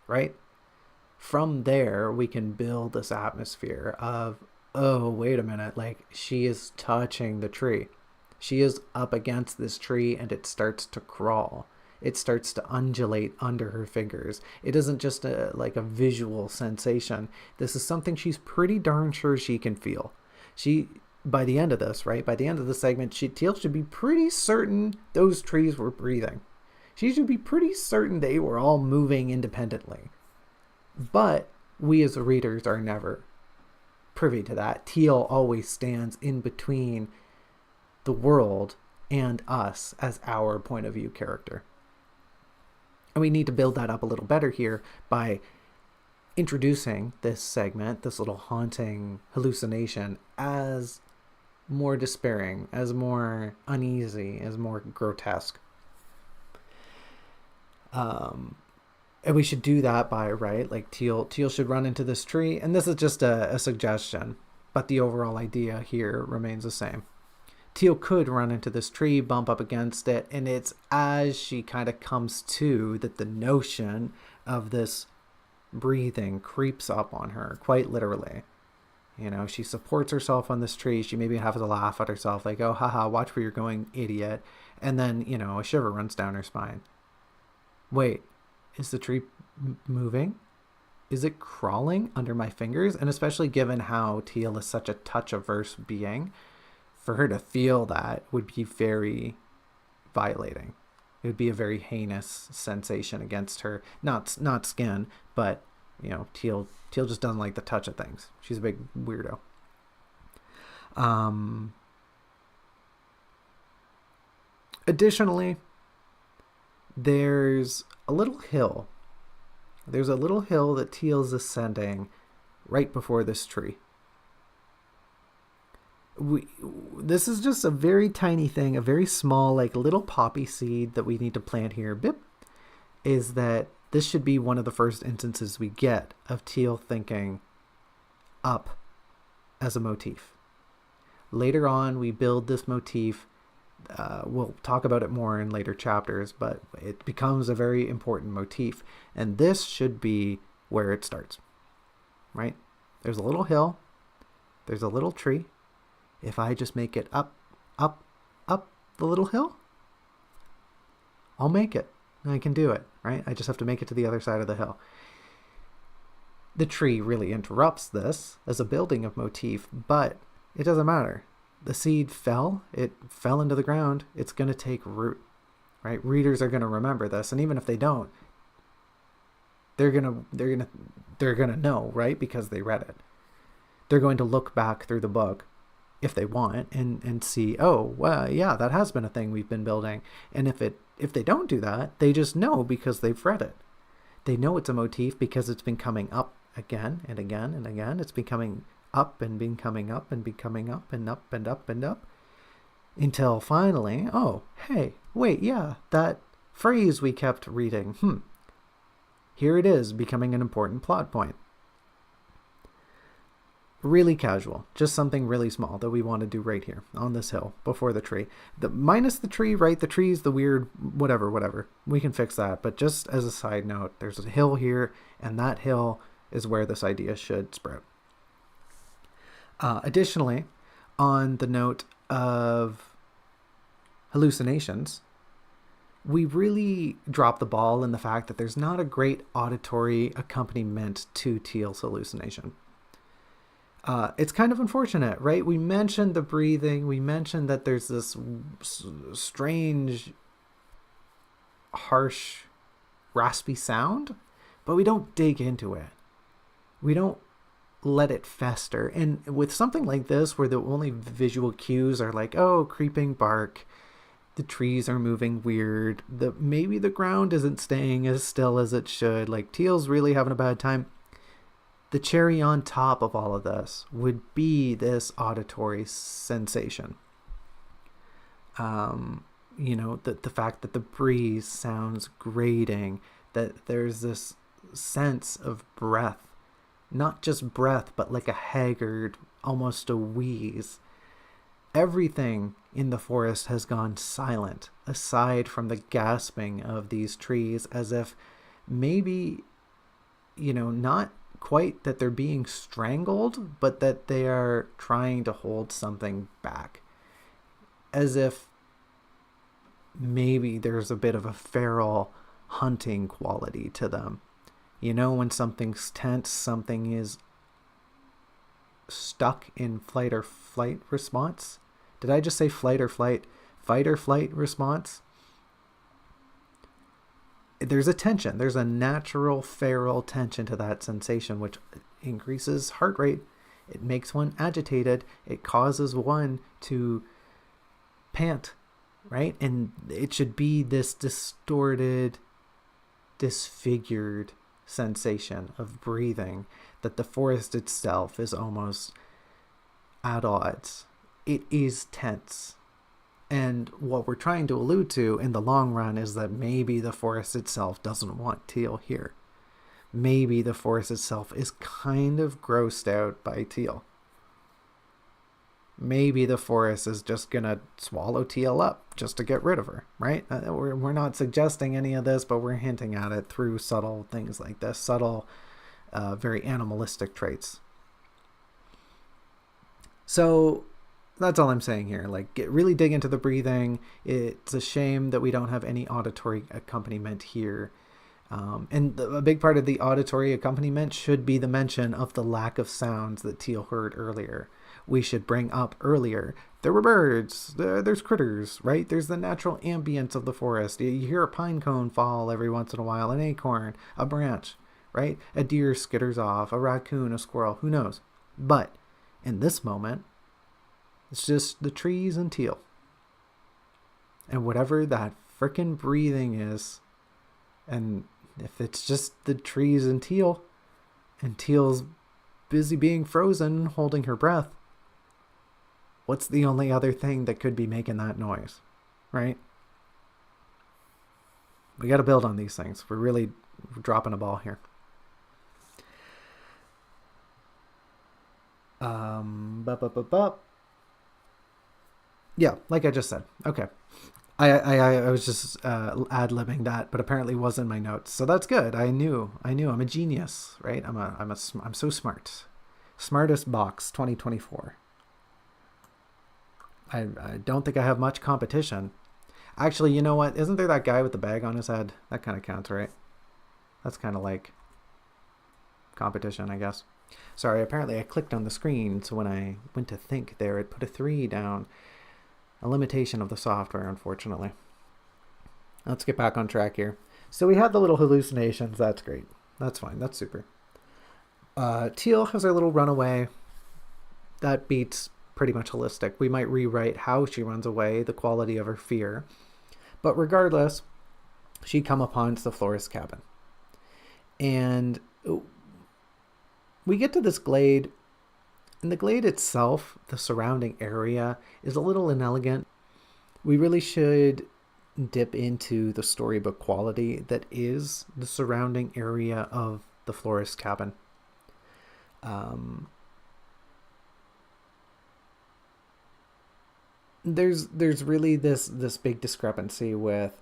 right? From there, we can build this atmosphere of, oh, wait a minute, like, she is touching the tree. She is up against this tree and it starts to crawl. it starts to undulate under her fingers. It isn't just like a visual sensation. This is something she's pretty darn sure she can feel. By the end of this, right? By the end of the segment, Teal should be pretty certain those trees were breathing. She should be pretty certain they were all moving independently. But we as readers are never privy to that. Teal always stands in between the world and us as our point of view character. And we need to build that up a little better here by introducing this segment, this little haunting hallucination, as more despairing, as more uneasy, as more grotesque. And we should do that by, right, like Teal should run into this tree. And this is just a suggestion, but the overall idea here remains the same. Teal could run into this tree, bump up against it, and it's as she kind of comes to that the notion of this breathing creeps up on her, quite literally. You know, she supports herself on this tree. She maybe has to laugh at herself, like, oh, haha, watch where you're going, idiot. And then, you know, a shiver runs down her spine. Wait, is the tree moving? Is it crawling under my fingers? And especially given how Teal is such a touch-averse being, for her to feel that would be very violating. It would be a very heinous sensation against her. Not skin, but, you know, Teal just doesn't like the touch of things. She's a big weirdo. Additionally, there's a little hill. There's a little hill that Teal's ascending right before this tree. This is just a very tiny thing, a very small, like little poppy seed that we need to plant here. Bip, is that this should be one of the first instances we get of Teal thinking up as a motif. Later on, we build this motif. We'll talk about it more in later chapters, but it becomes a very important motif. And this should be where it starts, right? There's a little hill. There's a little tree. If I just make it up the little hill, I'll make it. I can do it, right? I just have to make it to the other side of the hill. The tree really interrupts this as a building of motif, but it doesn't matter. The seed fell. It fell into the ground. It's going to take root, right? Readers are going to remember this, and even if they don't, they're going to know, right? Because they read it. They're going to look back through the book if they want and see, oh, well, yeah, that has been a thing we've been building. And if they don't do that, they just know because they've read it. They know it's a motif because it's been coming up again and again and again. It's been coming up and been coming up and becoming up and up and up and up until finally, oh, hey, wait, yeah, that phrase we kept reading, here it is becoming an important plot point. Really casual, just something really small that we want to do right here on this hill before the tree. Minus the tree, right? The tree's the weird whatever. We can fix that. But just as a side note, there's a hill here, and that hill is where this idea should sprout. Additionally, on the note of hallucinations, we really drop the ball in the fact that there's not a great auditory accompaniment to Teal's hallucination. It's kind of unfortunate, right? We mentioned the breathing. We mentioned that there's this strange, harsh, raspy sound, but we don't dig into it. We don't let it fester. And with something like this, where the only visual cues are like, oh, creeping bark, the trees are moving weird, maybe the ground isn't staying as still as it should, like Teal's really having a bad time. The cherry on top of all of this would be this auditory sensation. The fact that the breeze sounds grating, that there's this sense of breath, not just breath, but like a haggard, almost a wheeze. Everything in the forest has gone silent, aside from the gasping of these trees, as if maybe, not quite that they're being strangled, but that they are trying to hold something back. As if maybe there's a bit of a feral hunting quality to them. You know, when something's tense, something is stuck in flight or flight response. Did I just say flight or flight? Fight or flight response? There's a tension. There's a natural feral tension to that sensation, which increases heart rate. It makes one agitated. It causes one to pant, right? And it should be this distorted, disfigured sensation of breathing that the forest itself is almost at odds. It is tense. And what we're trying to allude to in the long run is that maybe the forest itself doesn't want teal here. Maybe the forest itself is kind of grossed out by teal. Maybe the forest is just going to swallow teal up just to get rid of her, right? We're not suggesting any of this, but we're hinting at it through subtle things like this, subtle, very animalistic traits. So that's all I'm saying here. Like, really dig into the breathing. It's a shame that we don't have any auditory accompaniment here. And a big part of the auditory accompaniment should be the mention of the lack of sounds that teal heard earlier. We should bring up earlier. There were birds, there's critters, right? There's the natural ambience of the forest. You hear a pine cone fall every once in a while, an acorn, a branch, right? A deer skitters off, a raccoon, a squirrel, who knows? But in this moment, it's just the trees and teal. And whatever that frickin' breathing is, and if it's just the trees and teal's busy being frozen, holding her breath, what's the only other thing that could be making that noise, right? We got to build on these things. We're dropping a ball here. Yeah, like I just said. Okay. I was just ad-libbing that, but apparently was in my notes. So that's good. I knew I'm a genius, right? I'm so smart. Smartest box 2024. I don't think I have much competition. Actually, you know what? Isn't there that guy with the bag on his head? That kind of counts, right? That's kind of like competition, I guess. Sorry, apparently I clicked on the screen, so when I went to think there, it put a 3 down. A limitation of the software, unfortunately. Let's get back on track here. So we had the little hallucinations. That's great. That's fine. That's super. Teal has her little runaway. That beats pretty much holistic. We might rewrite how she runs away, the quality of her fear. But regardless, she come upon the florist cabin. And we get to this glade. And the glade itself, the surrounding area, is a little inelegant. We really should dip into the storybook quality that is the surrounding area of the florist cabin. There's really this big discrepancy with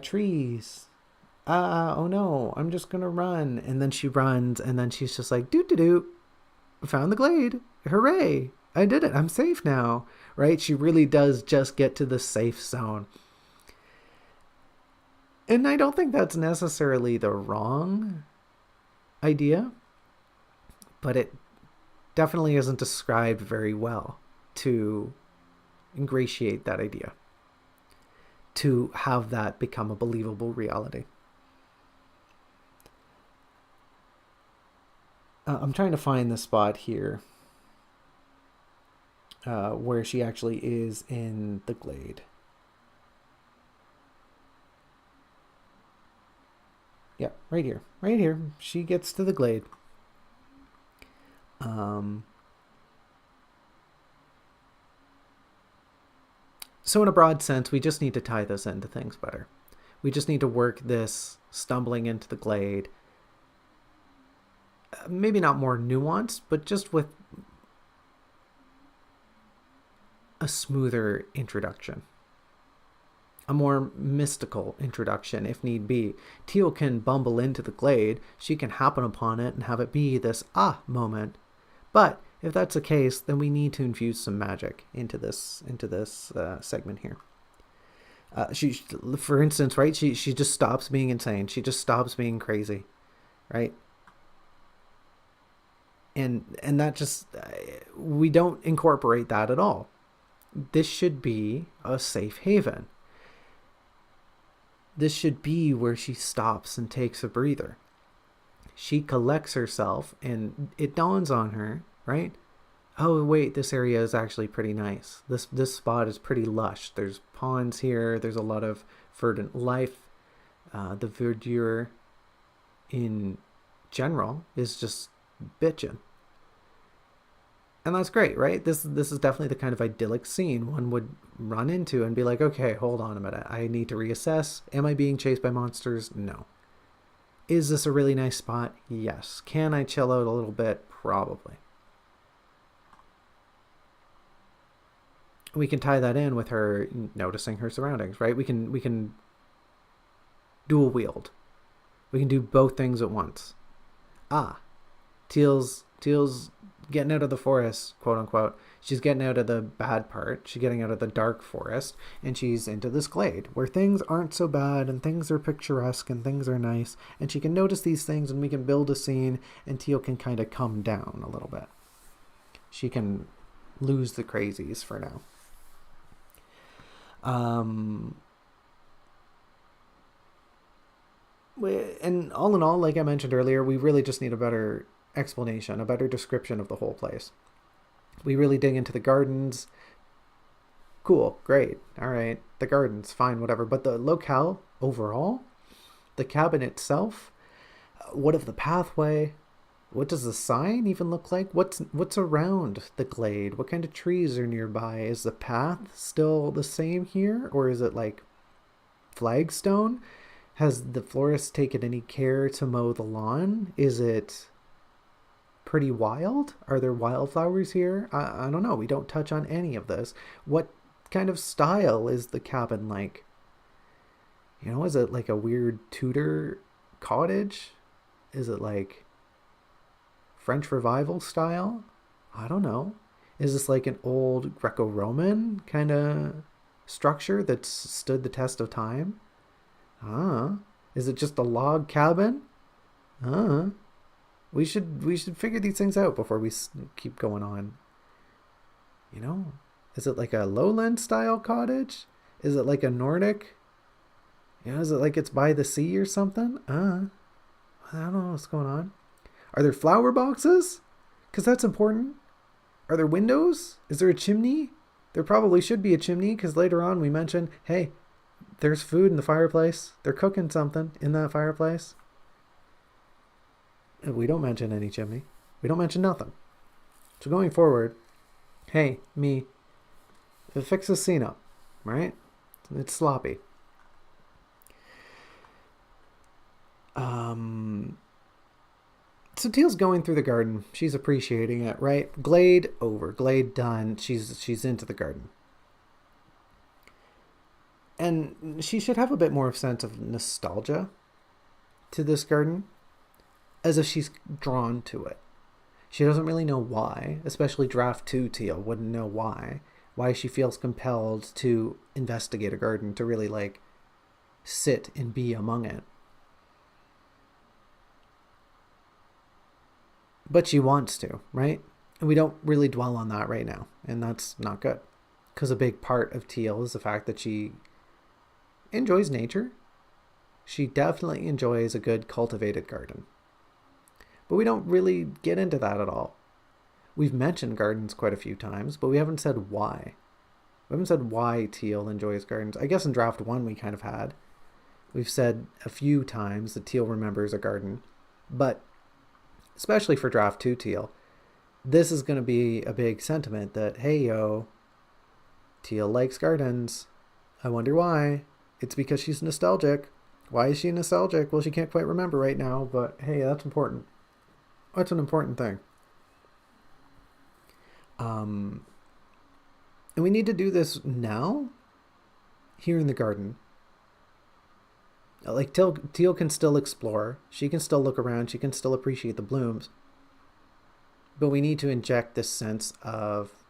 trees. Oh no, I'm just gonna run. And then she runs, and then she's just like, doo-doo-doo, found the glade. Hooray, I did it. I'm safe now, right? She really does just get to the safe zone. And I don't think that's necessarily the wrong idea, but it definitely isn't described very well to ingratiate that idea, to have that become a believable reality. I'm trying to find the spot here where she actually is in the glade. Yeah, right here. Right here. She gets to the glade. So in a broad sense, we just need to tie this into things better. We just need to work this stumbling into the glade. Maybe not more nuanced, but just with a smoother introduction. A more mystical introduction, if need be. Teal can bumble into the glade. She can happen upon it and have it be this moment. But If that's the case, then we need to infuse some magic into this segment here. She, for instance, right? She just stops being insane. She just stops being crazy, right? And that just we don't incorporate that at all. This should be a safe haven. This should be where she stops and takes a breather. She collects herself, and it dawns on her, right? Oh wait, this area is actually pretty nice. This spot is pretty lush. There's ponds here. There's a lot of verdant life. The verdure in general is just bitchin'. And that's great, right? This is definitely the kind of idyllic scene one would run into and be like, okay, hold on a minute. I need to reassess. Am I being chased by monsters? No. Is this a really nice spot? Yes. Can I chill out a little bit? Probably. We can tie that in with her noticing her surroundings, right? We can dual wield. We can do both things at once. Teal's getting out of the forest, quote unquote. She's getting out of the bad part. She's getting out of the dark forest, and she's into this glade where things aren't so bad and things are picturesque and things are nice, and she can notice these things and we can build a scene, and Teal can kind of come down a little bit. She can lose the crazies for now. And all in all, like I mentioned earlier, we really just need a better explanation, a better description of the whole place. We really dig into the gardens. Cool, great, all right. The gardens, fine, whatever. But the locale overall, the cabin itself, what of the pathway? What does the sign even look like? What's around the glade? What kind of trees are nearby? Is the path still the same here? Or is it like flagstone? Has the florist taken any care to mow the lawn? Is it pretty wild? Are there wildflowers here? I don't know. We don't touch on any of this. What kind of style is the cabin like? You know, is it like a weird Tudor cottage? Is it like French Revival style? I don't know. Is this like an old Greco-Roman kind of structure that's stood the test of time? Is it just a log cabin? We should figure these things out before we keep going on. You know, is it like a lowland style cottage? Is it like a Nordic? You know, is it like it's by the sea or something? I don't know what's going on. Are there flower boxes? Because that's important. Are there windows? Is there a chimney? There probably should be a chimney, because later on we mentioned, hey, there's food in the fireplace. They're cooking something in that fireplace. We don't mention any chimney. We don't mention nothing. So going forward, hey, me, fix this scene up, right? It's sloppy. So Teal's going through the garden. She's appreciating it, right? Glade over. Glade done. She's into the garden. And she should have a bit more sense of nostalgia to this garden, as if she's drawn to it. She doesn't really know why, especially Draft 2 Teal wouldn't know why she feels compelled to investigate a garden, to really like sit and be among it. But she wants to, right? And we don't really dwell on that right now, and that's not good. Because a big part of Teal is the fact that she enjoys nature. She definitely enjoys a good cultivated garden. But we don't really get into that at all. We've mentioned gardens quite a few times, but we haven't said why. We haven't said why Teal enjoys gardens. I guess in Draft 1 we kind of had. We've said a few times that Teal remembers a garden. But especially for Draft 2 Teal, this is going to be a big sentiment that, hey, yo, Teal likes gardens. I wonder why. It's because she's nostalgic. Why is she nostalgic? Well, she can't quite remember right now, but hey, that's important. That's an important thing. And we need to do this now, here in the garden. Like, Teal can still explore. She can still look around. She can still appreciate the blooms. But we need to inject this sense of,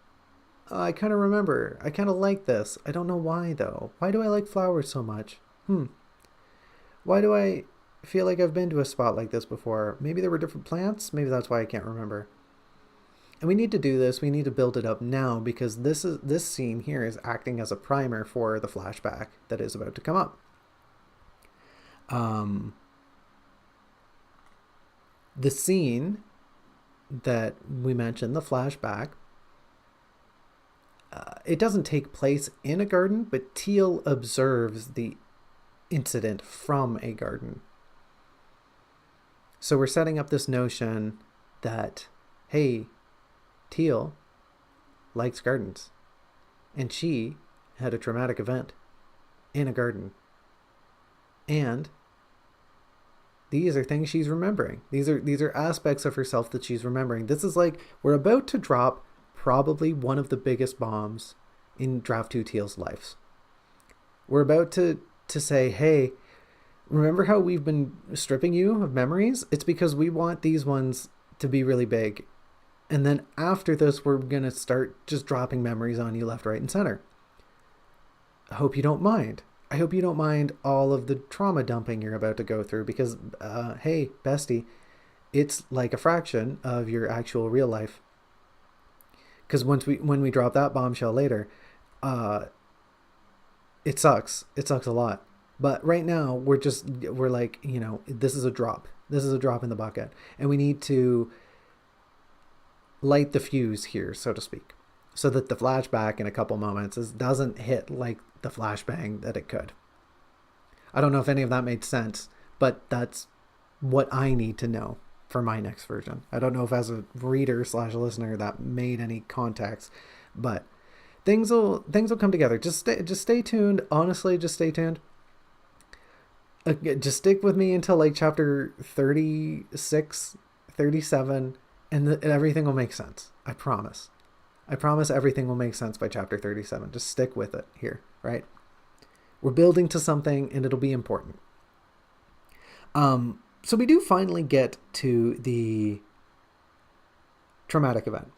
oh, I kind of remember. I kind of like this. I don't know why, though. Why do I like flowers so much? Why do I feel like I've been to a spot like this before? Maybe there were different plants. Maybe that's why I can't remember. And we need to do this. We need to build it up now because this scene here is acting as a primer for the flashback that is about to come up. The scene that we mentioned, the flashback, it doesn't take place in a garden, but Teal observes the incident from a garden. So we're setting up this notion that, hey, Teal likes gardens, and she had a traumatic event in a garden. And these are things she's remembering. These are aspects of herself that she's remembering. This is like, we're about to drop probably one of the biggest bombs in Draft 2 Teal's life. We're about to say, hey, remember how we've been stripping you of memories? It's because we want these ones to be really big. And then after this, we're going to start just dropping memories on you left, right, and center. I hope you don't mind. I hope you don't mind all of the trauma dumping you're about to go through because, hey, bestie, it's like a fraction of your actual real life. Because when we drop that bombshell later, it sucks. It sucks a lot. But right now, we're like, this is a drop. This is a drop in the bucket. And we need to light the fuse here, so to speak, so that the flashback in a couple moments doesn't hit like the flashbang that it could. I don't know if any of that made sense, but that's what I need to know for my next version. I don't know if as a reader / listener that made any context, but things will come together. Just stay tuned. Honestly, just stay tuned. Just stick with me until like chapter 36, 37, and everything will make sense. I promise. I promise everything will make sense by chapter 37. Just stick with it here, right? We're building to something and it'll be important. So we do finally get to the traumatic event.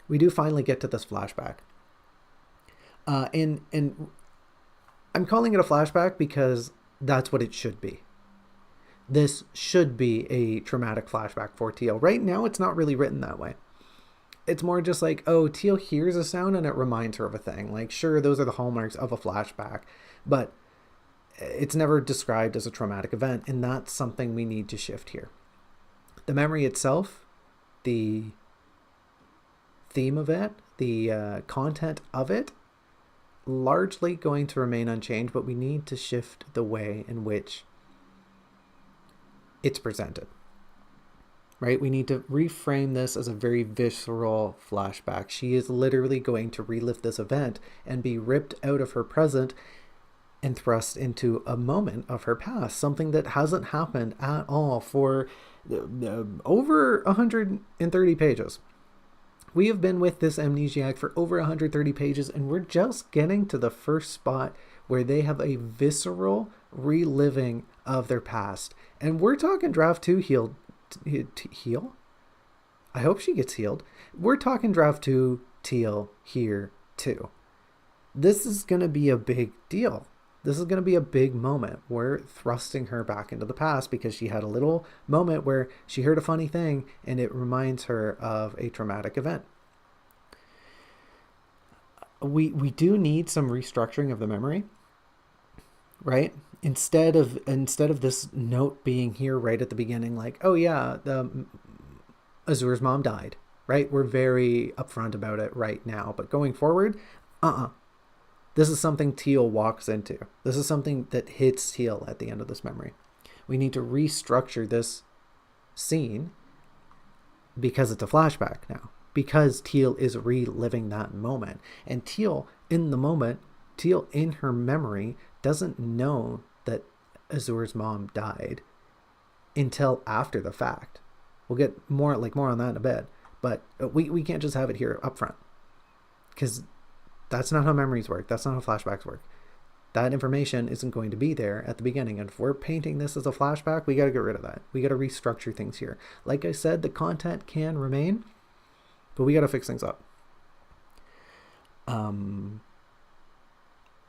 We do finally get to this flashback. And I'm calling it a flashback because that's what it should be. This should be a traumatic flashback for Teal. Right now, it's not really written that way. It's more just like, oh, Teal hears a sound and it reminds her of a thing. Like, sure, those are the hallmarks of a flashback, but it's never described as a traumatic event, and that's something we need to shift here. The memory itself, the theme of it, the content of it, largely going to remain unchanged, but we need to shift the way in which it's presented. Right? We need to reframe this as a very visceral flashback. She is literally going to relive this event and be ripped out of her present and thrust into a moment of her past, something that hasn't happened at all for over 130 pages. We have been with this amnesiac for over 130 pages, and we're just getting to the first spot where they have a visceral reliving of their past. And we're talking draft 2 heal? I hope she gets healed. We're talking draft 2 Teal here too. This is going to be a big deal. This is going to be a big moment. We're thrusting her back into the past because she had a little moment where she heard a funny thing and it reminds her of a traumatic event. We do need some restructuring of the memory, right? Instead of this note being here right at the beginning, like, oh yeah, Azur's mom died, right? We're very upfront about it right now, but going forward, this is something Teal walks into. This is something that hits Teal at the end of this memory. We need to restructure this scene because it's a flashback now, because Teal is reliving that moment, and Teal in the moment, Teal in her memory doesn't know that Azur's mom died until after the fact. We'll get more on that in a bit, but we can't just have it here up front because that's not how memories work. That's not how flashbacks work. That information isn't going to be there at the beginning. And if we're painting this as a flashback, we got to get rid of that. We got to restructure things here. Like I said, the content can remain, but we got to fix things up.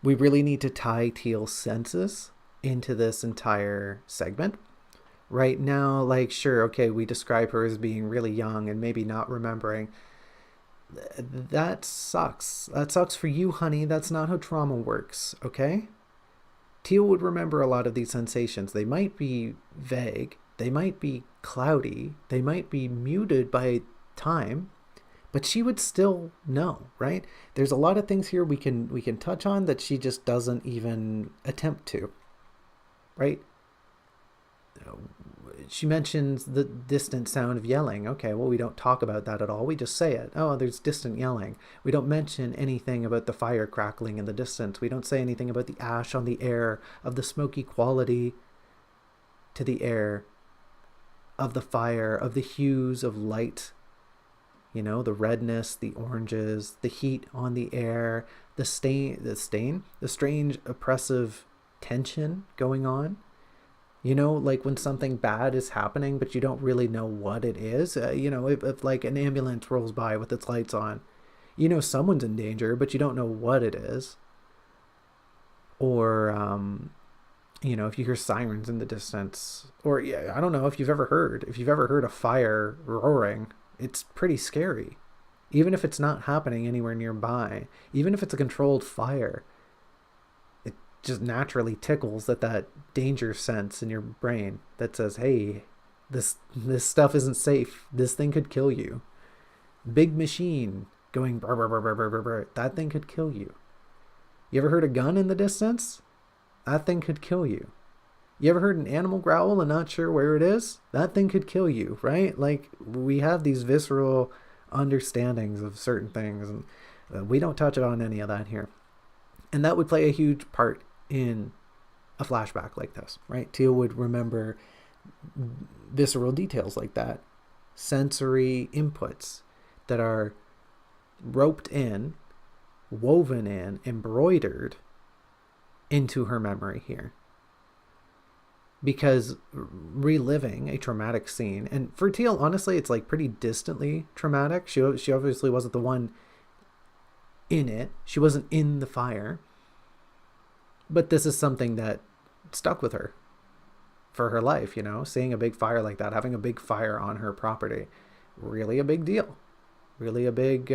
We really need to tie Teal's senses into this entire segment. Right now, like, sure, okay, we describe her as being really young and maybe not remembering. That sucks. That sucks for you, honey. That's not how trauma works, okay? Teal would remember a lot of these sensations. They might be vague, they might be cloudy, they might be muted by time, but she would still know, right? There's a lot of things here we can touch on that she just doesn't even attempt to, right? She mentions the distant sound of yelling. Okay, well, we don't talk about that at all. We just say it. Oh, there's distant yelling. We don't mention anything about the fire crackling in the distance. We don't say anything about the ash on the air, of the smoky quality to the air, of the fire, of the hues of light. You know, the redness, the oranges, the heat on the air, the strange oppressive tension going on. You know, like when something bad is happening, but you don't really know what it is. If like an ambulance rolls by with its lights on, you know someone's in danger, but you don't know what it is. Or, if you hear sirens in the distance, or I don't know if you've ever heard a fire roaring, it's pretty scary. Even if it's not happening anywhere nearby, even if it's a controlled fire, just naturally tickles that danger sense in your brain that says, hey, this stuff isn't safe. This thing could kill you. Big machine going brr, brr, brr, brr, brr, brr, brr. That thing could kill you. You ever heard a gun in the distance? That thing could kill you. You ever heard an animal growl and not sure where it is? That thing could kill you, right? Like, we have these visceral understandings of certain things, and we don't touch on any of that here. And that would play a huge part in a flashback like this, right? Teal would remember visceral details like that, sensory inputs that are roped in, woven in, embroidered into her memory here. Because reliving a traumatic scene, and for Teal, honestly, it's like pretty distantly traumatic. She obviously wasn't the one in it. She wasn't in the fire. But this is something that stuck with her for her life, seeing a big fire like that, having a big fire on her property, really a big deal, really a big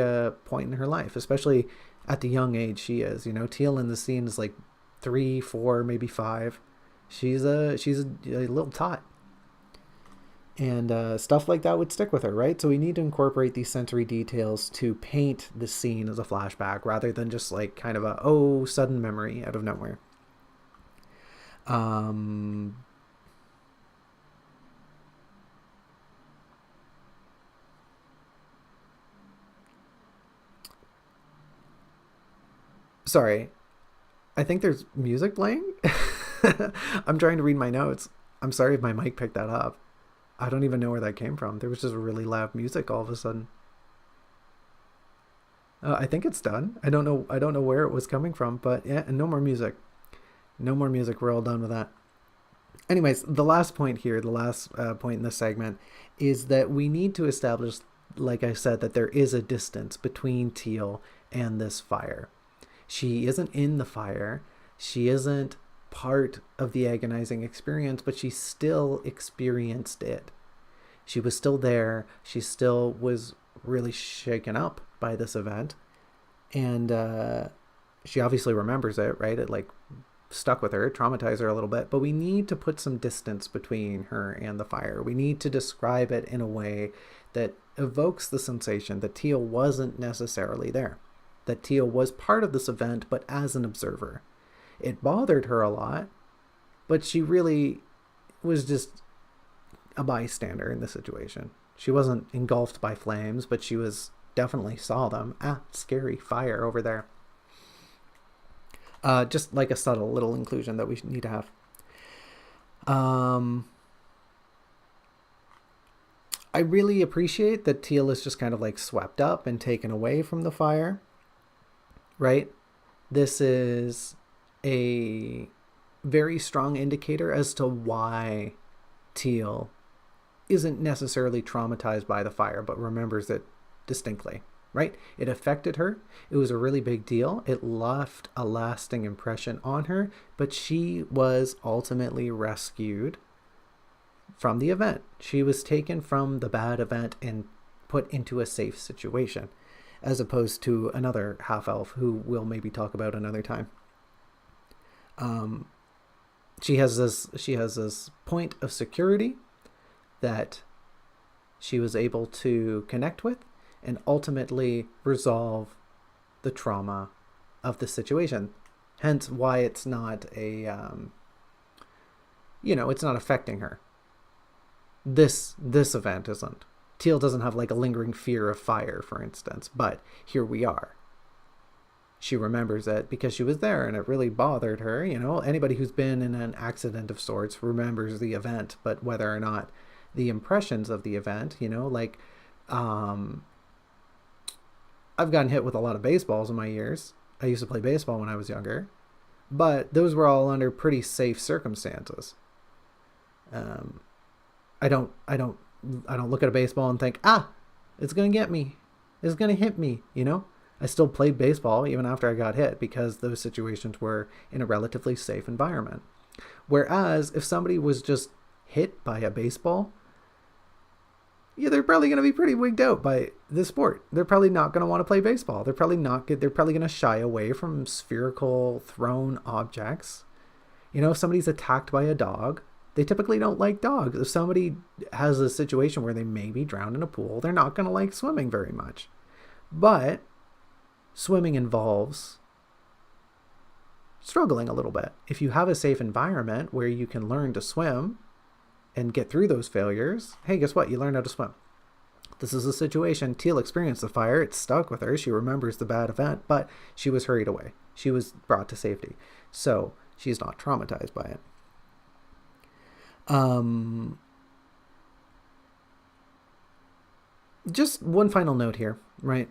point in her life, especially at the young age she is. Teal in the scene is like 3, 4, maybe 5. She's a little tot. And stuff like that would stick with her, right? So we need to incorporate these sensory details to paint the scene as a flashback rather than just like kind of a sudden memory out of nowhere. Sorry, I think there's music playing. I'm trying to read my notes. I'm sorry if my mic picked that up. I don't even know where that came from. There was just really loud music all of a sudden. I think it's done. I don't know where it was coming from, but yeah, and no more music. No more music. We're all done with that. Anyways, the last point here, the last point in this segment, is that we need to establish, like I said, that there is a distance between Teal and this fire. She isn't in the fire. She isn't part of the agonizing experience, but she still experienced it. She was still there. She still was really shaken up by this event. And she obviously remembers it, right? It like stuck with her, traumatized her a little bit, but we need to put some distance between her and the fire. We need to describe it in a way that evokes the sensation that Teal wasn't necessarily there, that Teal was part of this event, but as an observer. It bothered her a lot, but she really was just a bystander in the situation. She wasn't engulfed by flames, but she was definitely saw them. Scary fire over there. Just like a subtle little inclusion that we need to have. I really appreciate that Teal is just kind of like swept up and taken away from the fire, right? This is a very strong indicator as to why Teal isn't necessarily traumatized by the fire, but remembers it distinctly, right? It affected her. It was a really big deal. It left a lasting impression on her, but she was ultimately rescued from the event. She was taken from the bad event and put into a safe situation, as opposed to another half-elf who we'll maybe talk about another time. She has this point of security that she was able to connect with and ultimately resolve the trauma of the situation. Hence why it's not it's not affecting her. This event isn't. Teal doesn't have like a lingering fear of fire, for instance, but here we are. She remembers it because she was there and it really bothered her. Anybody who's been in an accident of sorts remembers the event, but whether or not the impressions of the event, I've gotten hit with a lot of baseballs in my years. I used to play baseball when I was younger, but those were all under pretty safe circumstances. I don't look at a baseball and think, it's going to get me. It's going to hit me, I still played baseball even after I got hit because those situations were in a relatively safe environment. Whereas if somebody was just hit by a baseball, they're probably going to be pretty wigged out by this sport. They're probably not going to want to play baseball. They're probably going to shy away from spherical thrown objects. If somebody's attacked by a dog, they typically don't like dogs. If somebody has a situation where they may be drowned in a pool, they're not going to like swimming very much. But swimming involves struggling a little bit. If you have a safe environment where you can learn to swim and get through those failures, hey, guess what? You learn how to swim. This is a situation. Teal experienced the fire. It stuck with her. She remembers the bad event, but she was hurried away. She was brought to safety. So she's not traumatized by it. Just one final note here, right?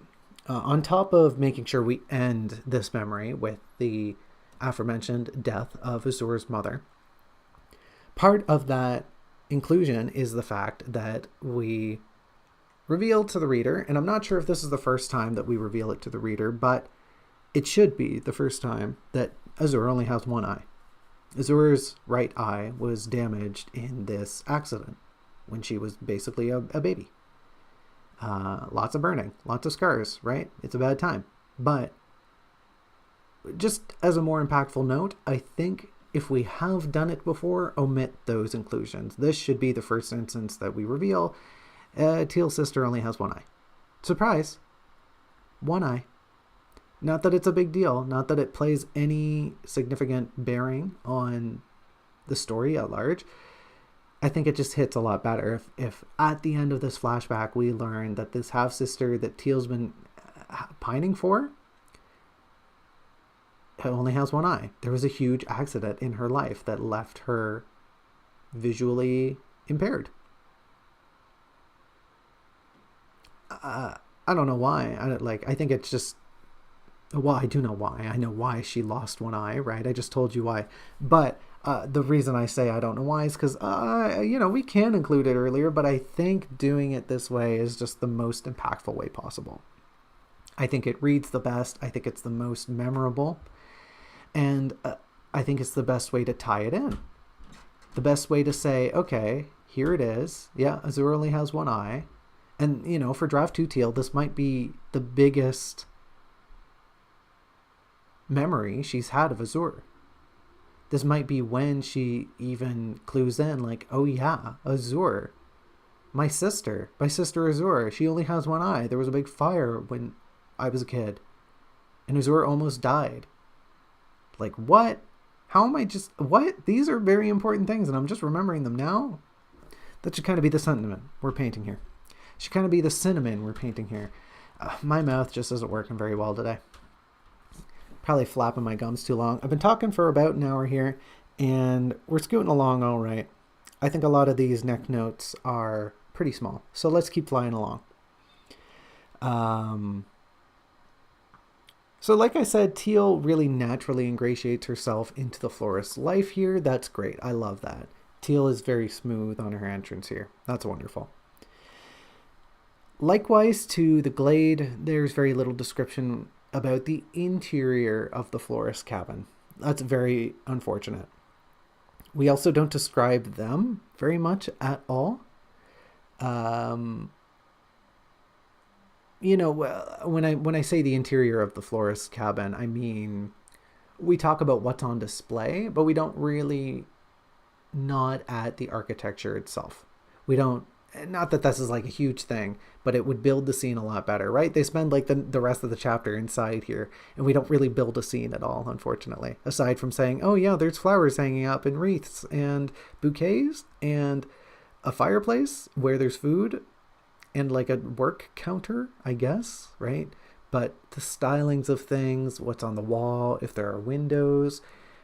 On top of making sure we end this memory with the aforementioned death of Azur's mother, part of that inclusion is the fact that we reveal to the reader, and I'm not sure if this is the first time that we reveal it to the reader, but it should be the first time that Azur only has one eye. Azur's right eye was damaged in this accident when she was basically a baby. Lots of burning, lots of scars, right? It's a bad time. But just as a more impactful note, I think if we have done it before, omit those inclusions. This should be the first instance that we reveal Teal's sister only has one eye. Surprise! One eye. Not that it's a big deal, not that it plays any significant bearing on the story at large. I think it just hits a lot better if at the end of this flashback we learn that this half-sister that Teal's been pining for only has one eye. There was a huge accident in her life that left her visually impaired. I don't know why. I think it's just... Well, I do know why. I know why she lost one eye, right? I just told you why. But the reason I say I don't know why is because, we can include it earlier, but I think doing it this way is just the most impactful way possible. I think it reads the best. I think it's the most memorable. And I think it's the best way to tie it in. The best way to say, okay, here it is. Yeah, Azur only has one eye. And, for Draft 2 Teal, this might be the biggest memory she's had of Azur. This might be when she even clues in, like, oh yeah, Azur, my sister Azur, she only has one eye. There was a big fire when I was a kid, and Azur almost died. Like, what? How am I just... What? These are very important things, and I'm just remembering them now? That should kind of be the sentiment we're painting here. Should kind of be the cinnamon we're painting here. My mouth just isn't working very well today. Probably flapping my gums too long. I've been talking for about an hour here, and we're scooting along all right. I think a lot of these neck notes are pretty small, so let's keep flying along. So like I said, Teal really naturally ingratiates herself into the florist's life here. That's great. I love that. Teal is very smooth on her entrance here. That's wonderful. Likewise to the glade, there's very little description about the interior of the florist cabin. That's very unfortunate. We also don't describe them very much at all. Um, when I say the interior of the florist cabin, I mean we talk about what's on display, but we don't really nod at the architecture itself. We don't, not that this is like a huge thing, but it would build the scene a lot better, right? They spend like the rest of the chapter inside here, and we don't really build a scene at all, unfortunately. Aside from saying, oh yeah, there's flowers hanging up and wreaths and bouquets and a fireplace where there's food and like a work counter, I guess, right? But the stylings of things, what's on the wall, if there are windows,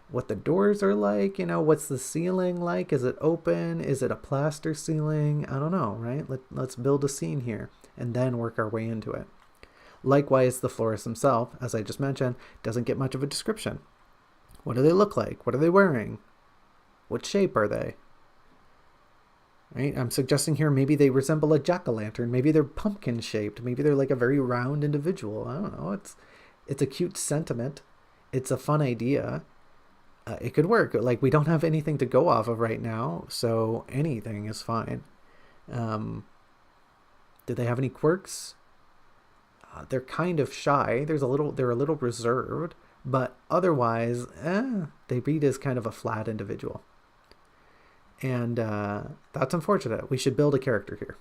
what the doors are like, what's the ceiling like? Is it open? Is it a plaster ceiling? I don't know, right? Let's build a scene here and then work our way into it. Likewise, the florist himself, as I just mentioned, doesn't get much of a description. What do they look like? What are they wearing? What shape are they? Right? I'm suggesting here maybe they resemble a jack-o'-lantern. Maybe they're pumpkin shaped. Maybe they're like a very round individual. I don't know. It's a cute sentiment. It's a fun idea. It could work. Like, we don't have anything to go off of right now, so anything is fine. Do they have any quirks? They're kind of shy. They're a little reserved, but otherwise, they read as kind of a flat individual. And that's unfortunate. We should build a character here.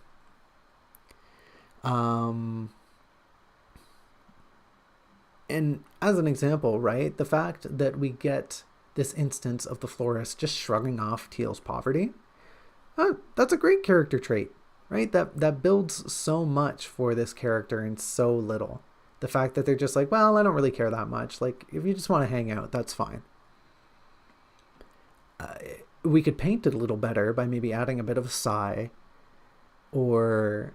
And as an example, right, the fact that we get this instance of the florist just shrugging off Teal's poverty, that's a great character trait, right? That builds so much for this character in so little. The fact that they're just like, well, I don't really care that much. Like, if you just want to hang out, that's fine. We could paint it a little better by maybe adding a bit of a sigh or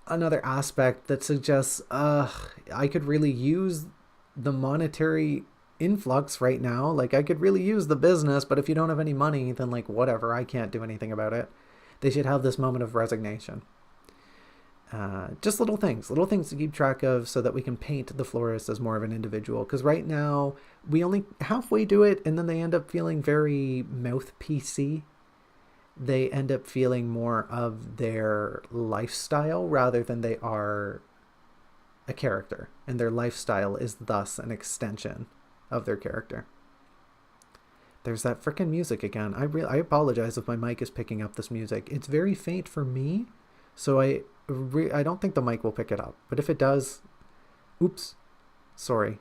another aspect that suggests, I could really use the monetary influx right now. Like, I could really use the business, but if you don't have any money, then like, whatever, I can't do anything about it. They should have this moment of resignation. Just little things to keep track of so that we can paint the florist as more of an individual. Because right now we only halfway do it, and then they end up feeling very mouthpiecey. They end up feeling more of their lifestyle rather than they are a character, and their lifestyle is thus an extension of their character. There's that frickin' music again. I apologize if my mic is picking up this music. It's very faint for me, so I don't think the mic will pick it up. But if it does, oops, sorry.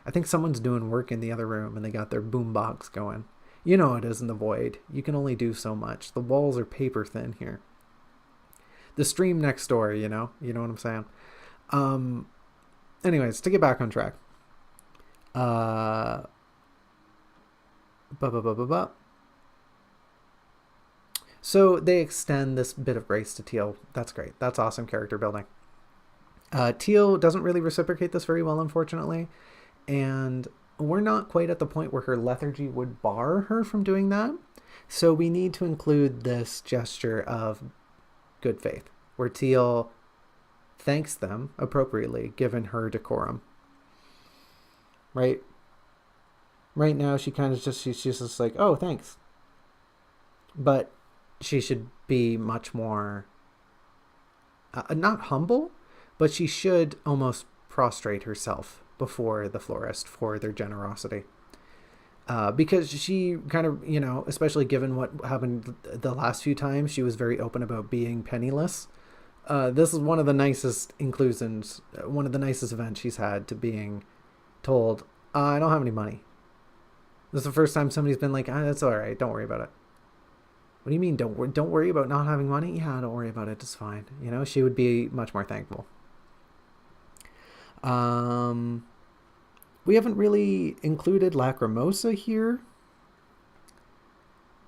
I think someone's doing work in the other room and they got their boombox going. You know it is in the void. You can only do so much. The walls are paper thin here. The stream next door, you know what I'm saying? Anyways, to get back on track. So they extend this bit of grace to Teal. That's great. That's awesome character building. Teal doesn't really reciprocate this very well, unfortunately. And we're not quite at the point where her lethargy would bar her from doing that. So we need to include this gesture of good faith, where Teal thanks them appropriately, given her decorum. Right? Right now, she kind of she's just like, oh, thanks. But she should be much more, not humble, but she should almost prostrate herself before the florist for their generosity. Because she kind of, especially given what happened the last few times, she was very open about being penniless. This is one of the nicest inclusions, one of the nicest events she's had, to being told, I don't have any money. This is the first time somebody's been like, that's all right, don't worry about it. What do you mean, don't worry about not having money? Yeah, don't worry about it, it's fine. She would be much more thankful. We haven't really included Lacrimosa here.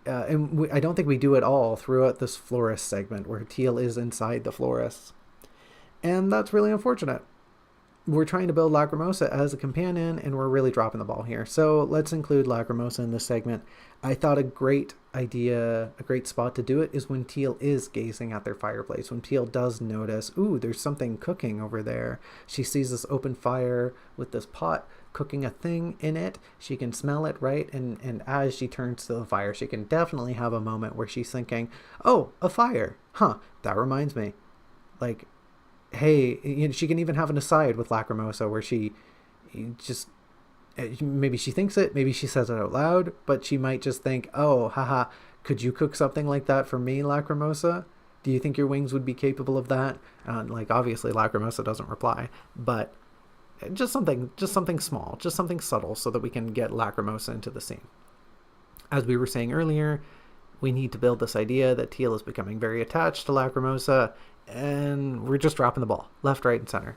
And I don't think we do at all throughout this florist segment where Teal is inside the florist. And that's really unfortunate. we're trying to build Lacrimosa as a companion, and we're really dropping the ball here. So let's include Lacrimosa in this segment. I thought a great idea, a great spot to do it is when Teal is gazing at their fireplace. When Teal does notice, ooh, there's something cooking over there. She sees this open fire with this pot cooking a thing in it. She can smell it, right? And as she turns to the fire, she can definitely have a moment where she's thinking, oh, a fire. Huh, that reminds me. Like, hey, you know, she can even have an aside with Lacrimosa where she just, maybe she thinks it, maybe she says it out loud, but she might just think, oh, haha, could you cook something like that for me, Lacrimosa? Do you think your wings would be capable of that? Like, obviously Lacrimosa doesn't reply, but just something small, just something subtle so that we can get Lacrimosa into the scene. As we were saying earlier, we need to build this idea that Teal is becoming very attached to Lacrimosa, and we're just dropping the ball left, right, and center.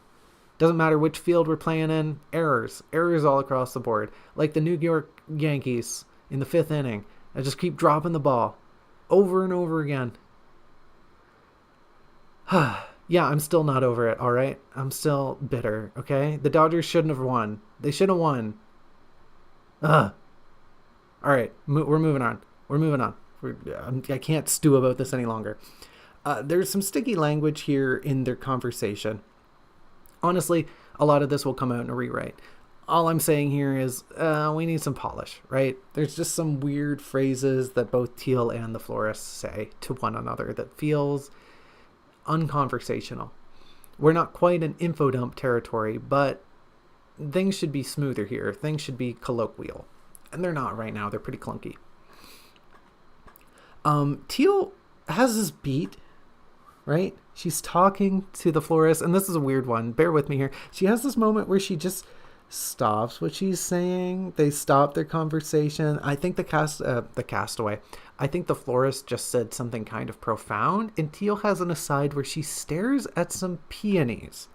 Doesn't matter which field we're playing in, errors all across the board. Like the New York Yankees in the 5th inning. I just keep dropping the ball over and over again. Yeah, I'm still not over it, all right? I'm still bitter, okay? The Dodgers shouldn't have won. They should have won. All right, we're moving on. I can't stew about this any longer. There's some sticky language here in their conversation. Honestly, a lot of this will come out in a rewrite. All I'm saying here is we need some polish, right? There's just some weird phrases that both Teal and the florist say to one another that feels unconversational. We're not quite in info dump territory, but things should be smoother here. Things should be colloquial. And they're not right now. They're pretty clunky. Teal has this beat, right? She's talking to the florist, and this is a weird one. Bear with me here. She has this moment where she just stops what she's saying. They stop their conversation. I think the castaway. I think the florist just said something kind of profound, and Teal has an aside where she stares at some peonies.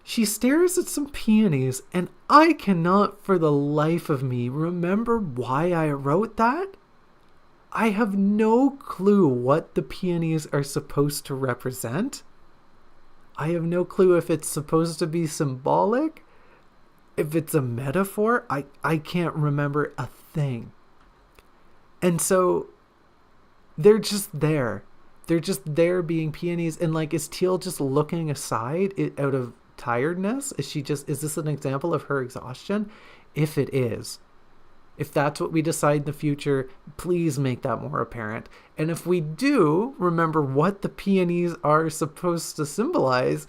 She stares at some peonies, and I cannot for the life of me remember why I wrote that. I have no clue what the peonies are supposed to represent. I have no clue if it's supposed to be symbolic, if it's a metaphor. I can't remember a thing. And so they're just there. They're just there being peonies. And like, is Teal just looking aside out of tiredness? Is this an example of her exhaustion? If it is, if that's what we decide in the future, please make that more apparent. And if we do remember what the peonies are supposed to symbolize,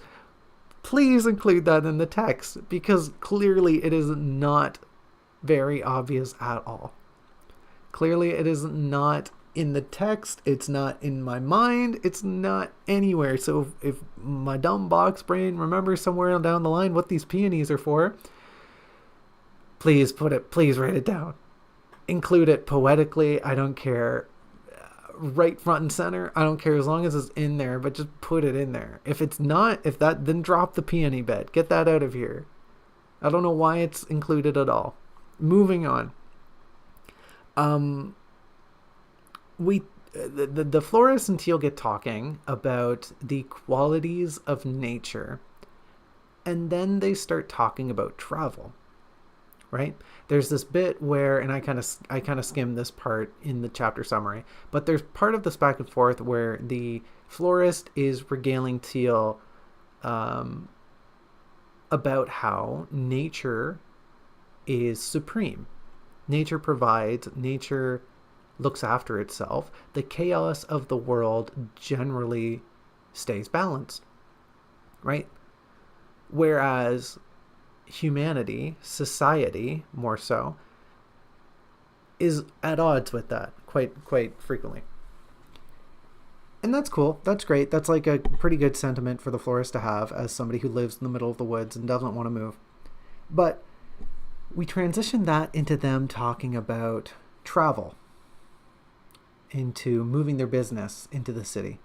please include that in the text, because clearly it is not very obvious at all. Clearly it is not in the text. It's not in my mind. It's not anywhere. So if my dumb box brain remembers somewhere down the line what these peonies are for, please write it down. Include it poetically. I don't care. Right front and center. I don't care as long as it's in there, but just put it in there. If it's not, then drop the peony bit. Get that out of here. I don't know why it's included at all. Moving on. The florist and Teal get talking about the qualities of nature, and then they start talking about travel. Right? There's this bit where, and I kind of skimmed this part in the chapter summary, but there's part of this back and forth where the florist is regaling Teal about how nature is supreme. Nature provides, nature looks after itself. The chaos of the world generally stays balanced, right? Whereas humanity, society, more so, is at odds with that quite frequently. And that's cool. That's great. That's like a pretty good sentiment for the florist to have as somebody who lives in the middle of the woods and doesn't want to move. But we transition that into them talking about travel, into moving their business into the city,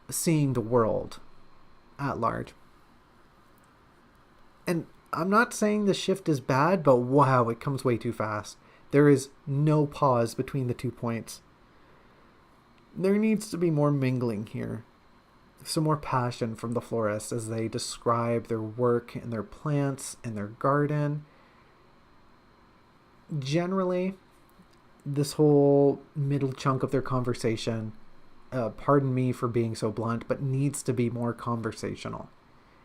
seeing the world at large. And I'm not saying the shift is bad, but wow, it comes way too fast. There is no pause between the 2 points. There needs to be more mingling here. some more passion from the florist as they describe their work and their plants and their garden. Generally, this whole middle chunk of their conversation, pardon me for being so blunt, but needs to be more conversational.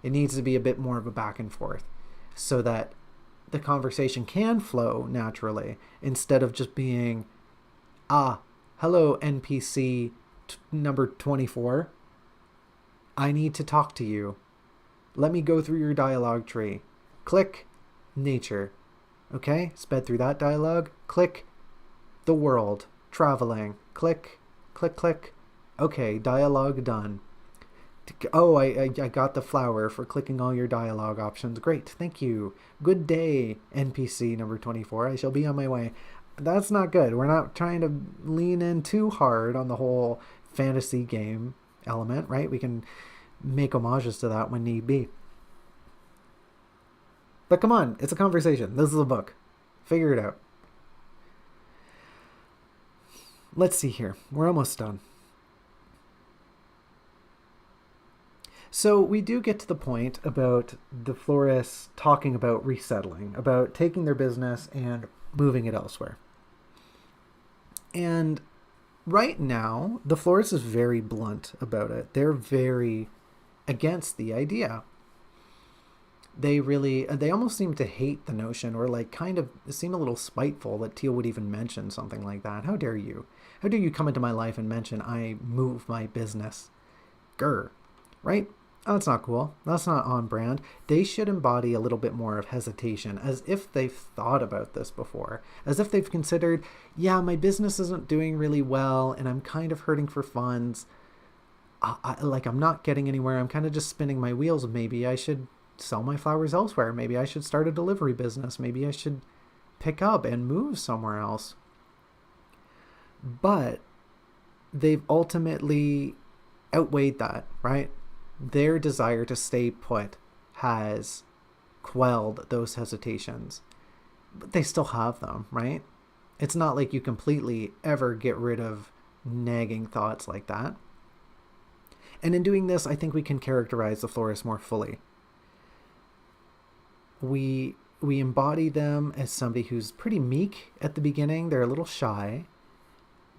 It needs to be a bit more of a back and forth so that the conversation can flow naturally instead of just being, hello, NPC number 24. I need to talk to you. Let me go through your dialogue tree. Click, nature. Okay, sped through that dialogue. Click, the world, traveling. Click, click, click. Okay, dialogue done. Oh, I got the flower for clicking all your dialogue options. Great, thank you. Good day, NPC number 24. I shall be on my way. That's not good. We're not trying to lean in too hard on the whole fantasy game element, right? We can make homages to that when need be. But come on, it's a conversation. This is a book. Figure it out. Let's see here. We're almost done. So we do get to the point about the florists talking about resettling, about taking their business and moving it elsewhere. And right now, the florist is very blunt about it. They're very against the idea. They almost seem to hate the notion, or like kind of seem a little spiteful that Teal would even mention something like that. How dare you? How dare you come into my life and mention I move my business? Grr. Right? Oh, that's not cool. That's not on brand. They should embody a little bit more of hesitation, as if they've thought about this before, as if they've considered, yeah, my business isn't doing really well and I'm kind of hurting for funds. I'm not getting anywhere. I'm kind of just spinning my wheels. Maybe I should sell my flowers elsewhere. Maybe I should start a delivery business. Maybe I should pick up and move somewhere else. But they've ultimately outweighed that, right? Their desire to stay put has quelled those hesitations, but they still have them, right? It's not like you completely ever get rid of nagging thoughts like that. And in doing this, I think we can characterize the florist more fully. We embody them as somebody who's pretty meek at the beginning. They're a little shy.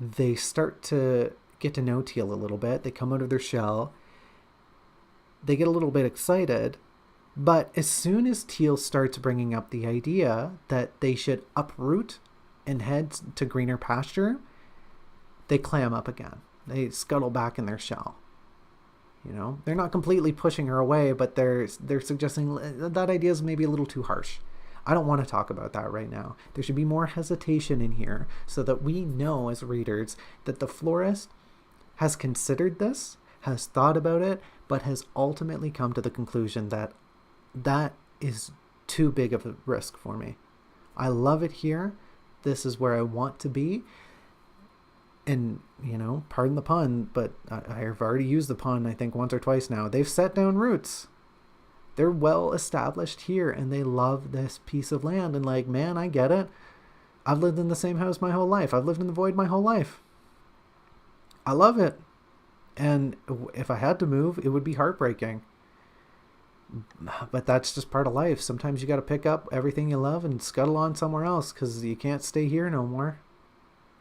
They start to get to know Teal a little bit. They come out of their shell. They get a little bit excited, but as soon as Teal starts bringing up the idea that they should uproot and head to greener pasture, they clam up again. They scuttle back in their shell. You know, they're not completely pushing her away, but they're suggesting that idea is maybe a little too harsh. I don't want to talk about that right now. There should be more hesitation in here so that we know as readers that the florist has considered this, has thought about it, but has ultimately come to the conclusion that that is too big of a risk for me. I love it here. This is where I want to be. And, you know, pardon the pun, but I've already used the pun, I think, once or twice now. They've set down roots. They're well established here, and they love this piece of land. And like, man, I get it. I've lived in the same house my whole life. I've lived in the void my whole life. I love it. And if I had to move, it would be heartbreaking. But that's just part of life. Sometimes you got to pick up everything you love and scuttle on somewhere else because you can't stay here no more.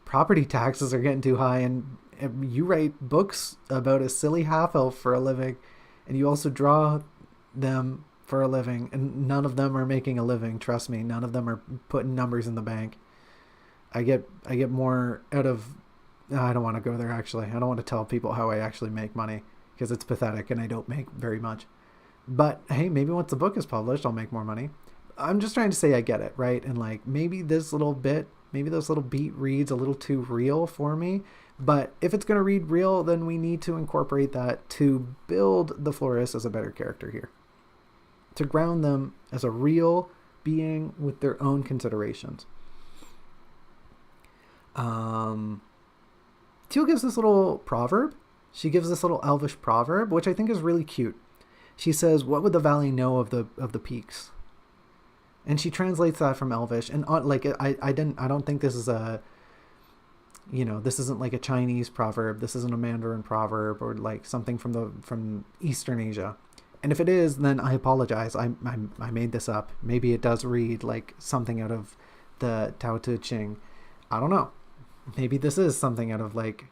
Property taxes are getting too high, and you write books about a silly half-elf for a living, and you also draw them for a living, and none of them are making a living. Trust me, none of them are putting numbers in the bank. I get more out of... I don't want to go there, actually. I don't want to tell people how I actually make money because it's pathetic and I don't make very much. But hey, maybe once the book is published, I'll make more money. I'm just trying to say I get it, right? And like, maybe this little bit, maybe this little beat reads a little too real for me. But if it's going to read real, then we need to incorporate that to build the florist as a better character here. To ground them as a real being with their own considerations. Teal gives this little proverb. She gives this little elvish proverb, which I think is really cute. She says, "What would the valley know of the peaks?" And she translates that from elvish. And like, I don't think this is a this isn't like a Chinese proverb. This isn't a Mandarin proverb or like something from Eastern Asia. And if it is, then I apologize. I made this up. Maybe it does read like something out of the Tao Te Ching. I don't know. Maybe this is something out of like,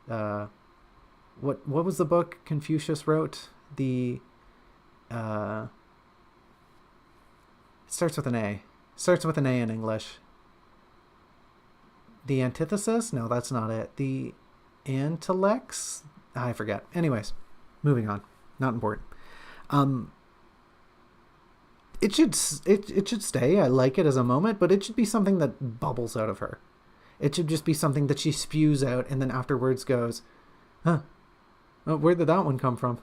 what was the book Confucius wrote? It starts with an A. Starts with an A in English. The antithesis? No, that's not it. The intellects? I forget. Anyways, moving on. Not important. It should stay. I like it as a moment, but it should be something that bubbles out of her. It should just be something that she spews out and then afterwards goes, huh, where did that one come from?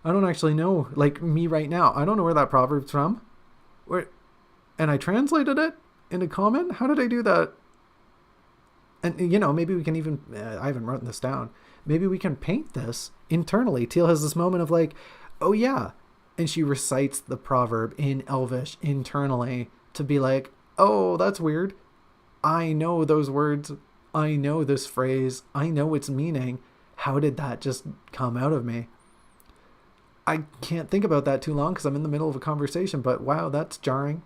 I don't actually know. Like me right now, I don't know where that proverb's from. And I translated it in a comment? How did I do that? And, maybe we can even, I haven't written this down. Maybe we can paint this internally. Teal has this moment of like, oh yeah. And she recites the proverb in Elvish internally to be like, oh, that's weird. I know those words. I know this phrase. I know its meaning. How did that just come out of me? I can't think about that too long because I'm in the middle of a conversation, but wow, that's jarring.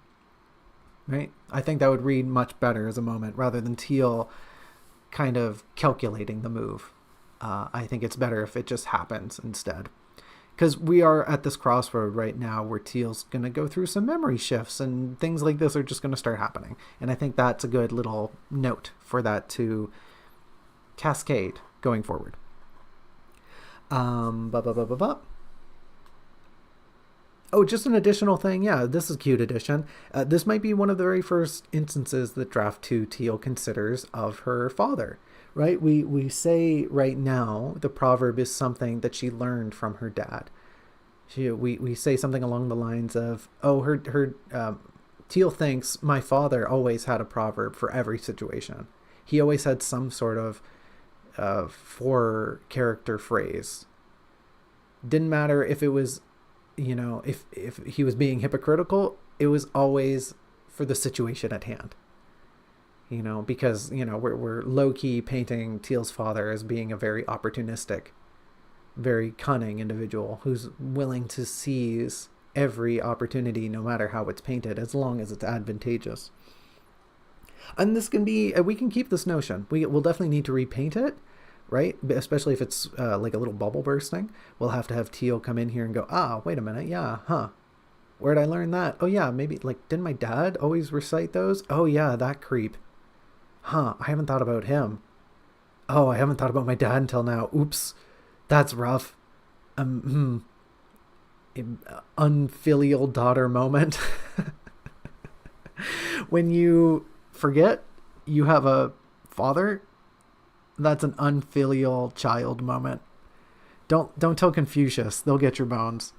Right? I think that would read much better as a moment rather than Teal kind of calculating the move. I think it's better if it just happens instead. Because we are at this crossroad right now where Teal's going to go through some memory shifts and things like this are just going to start happening. And I think that's a good little note for that to cascade going forward. Oh, just an additional thing. Yeah, this is a cute addition. This might be one of the very first instances that Draft 2 Teal considers of her father, right? We say right now the proverb is something that she learned from her dad. We say something along the lines of, oh, her Teal thinks my father always had a proverb for every situation. He always had some sort of 4-character phrase. Didn't matter if it was, if he was being hypocritical, it was always for the situation at hand. Because, we're low-key painting Teal's father as being a very opportunistic, very cunning individual who's willing to seize every opportunity, no matter how it's painted, as long as it's advantageous. And this can be, we can keep this notion. We'll definitely need to repaint it, right? Especially if it's like a little bubble bursting. We'll have to have Teal come in here and go, wait a minute, yeah, huh. Where'd I learn that? Oh yeah, maybe, didn't my dad always recite those? Oh yeah, that creep. Huh, I haven't thought about him. Oh, I haven't thought about my dad until now. Oops, that's rough. Unfilial daughter moment. When you forget you have a father, that's an unfilial child moment. Don't tell Confucius, they'll get your bones.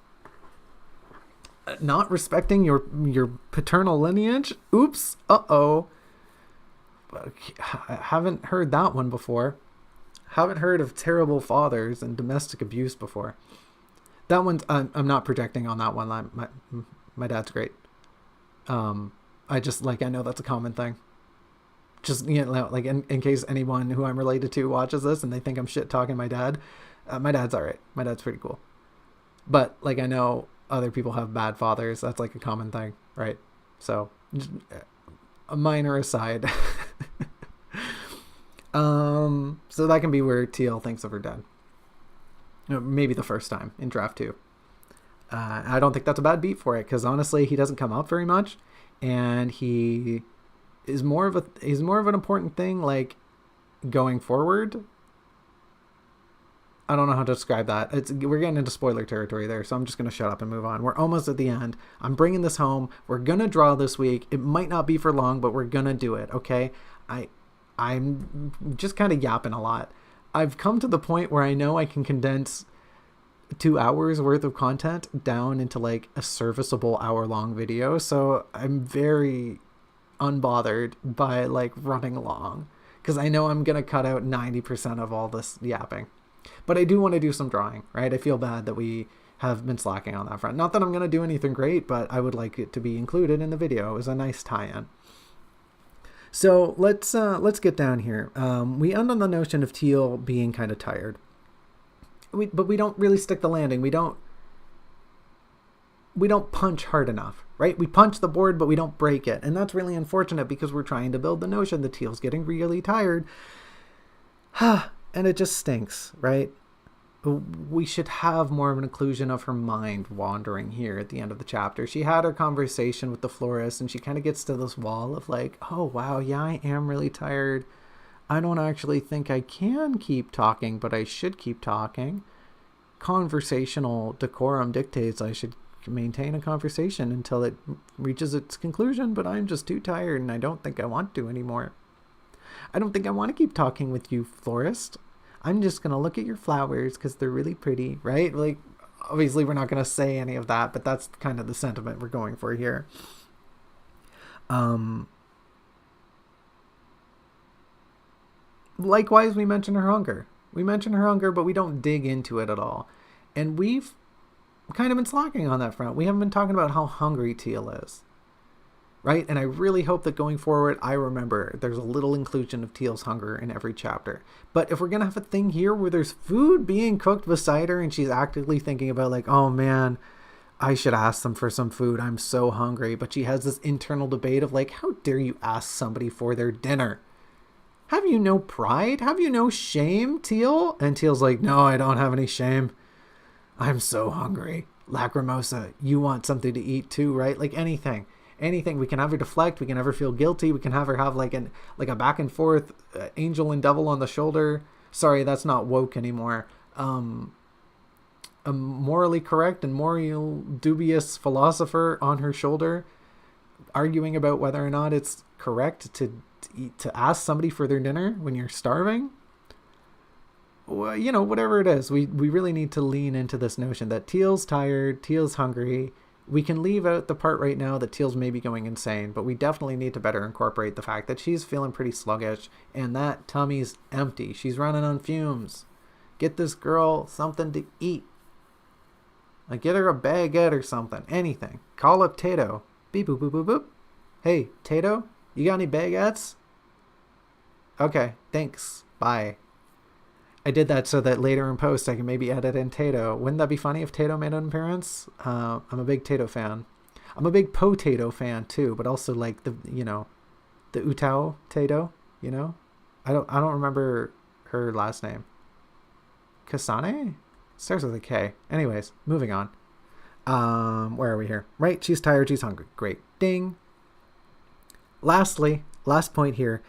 Not respecting your paternal lineage? Oops, uh-oh. I haven't heard that one before. Haven't heard of terrible fathers and domestic abuse before. That one's, I'm not projecting on that one. My dad's great. I just, I know that's a common thing. Just, in case anyone who I'm related to watches this and they think I'm shit talking my dad's all right. My dad's pretty cool. But, I know other people have bad fathers. That's, a common thing, right? So, just a minor aside. So that can be where Teal thinks of her dad. Maybe the first time in Draft 2. I don't think that's a bad beat for it, because honestly, he doesn't come up very much, and he is more of an important thing, going forward. I don't know how to describe that. We're getting into spoiler territory there, so I'm just going to shut up and move on. We're almost at the end. I'm bringing this home. We're going to draw this week. It might not be for long, but we're going to do it, okay? I'm just kind of yapping a lot. I've come to the point where I know I can condense 2 hours worth of content down into a serviceable hour-long video, so I'm very unbothered by running long, because I know I'm going to cut out 90% of all this yapping. But I do want to do some drawing, right? I feel bad that we have been slacking on that front. Not that I'm going to do anything great, but I would like it to be included in the video. It was a nice tie-in. So let's get down here. We end on the notion of Teal being kind of tired. But we don't really stick the landing. We don't punch hard enough, right? We punch the board, but we don't break it. And that's really unfortunate because we're trying to build the notion that Teal's getting really tired. And it just stinks, right? We should have more of an inclusion of her mind wandering here at the end of the chapter. She had her conversation with the florist and she kind of gets to this wall of like, oh, wow, yeah, I am really tired. I don't actually think I can keep talking, but I should keep talking. Conversational decorum dictates I should maintain a conversation until it reaches its conclusion, but I'm just too tired and I don't think I want to anymore. I don't think I want to keep talking with you, florist. I'm just going to look at your flowers because they're really pretty, right? Like, obviously we're not going to say any of that, but that's kind of the sentiment we're going for here. Likewise, we mention her hunger. We mention her hunger, but we don't dig into it at all. And we've kind of been slacking on that front. We haven't been talking about how hungry Teal is. Right? And I really hope that going forward, I remember there's a little inclusion of Teal's hunger in every chapter. But if we're going to have a thing here where there's food being cooked beside her and she's actively thinking about like, oh man, I should ask them for some food. I'm so hungry. But she has this internal debate of like, how dare you ask somebody for their dinner? Have you no pride? Have you no shame, Teal? And Teal's like, no, I don't have any shame. I'm so hungry. Lacrimosa, you want something to eat too, right? Like anything. We can have her deflect. We can have her feel guilty. We can have her have like a back and forth angel and devil on the shoulder. Sorry, that's not woke anymore. A morally correct and moral dubious philosopher on her shoulder, arguing about whether or not it's correct to ask somebody for their dinner when you're starving. Well, you know, whatever it is, we really need to lean into this notion that Teal's tired, Teal's hungry. We can leave out the part right now that Teal's maybe going insane, but we definitely need to better incorporate the fact that she's feeling pretty sluggish and that tummy's empty. She's running on fumes. Get this girl something to eat. Like get her a baguette or something. Anything. Call up Tato. Beep boop boop boop boop. Hey, Tato, you got any baguettes? Okay, thanks. Bye. I did that so that later in post I can maybe edit in Tato. Wouldn't that be funny if Tato made an appearance? I'm a big Tato fan. I'm a big potato fan too, but also like the Utao Tato, you know? I don't remember her last name. Kasane? Starts with a K. Anyways, moving on. Where are we here? Right, she's tired, she's hungry. Great. Ding. Lastly, last point here.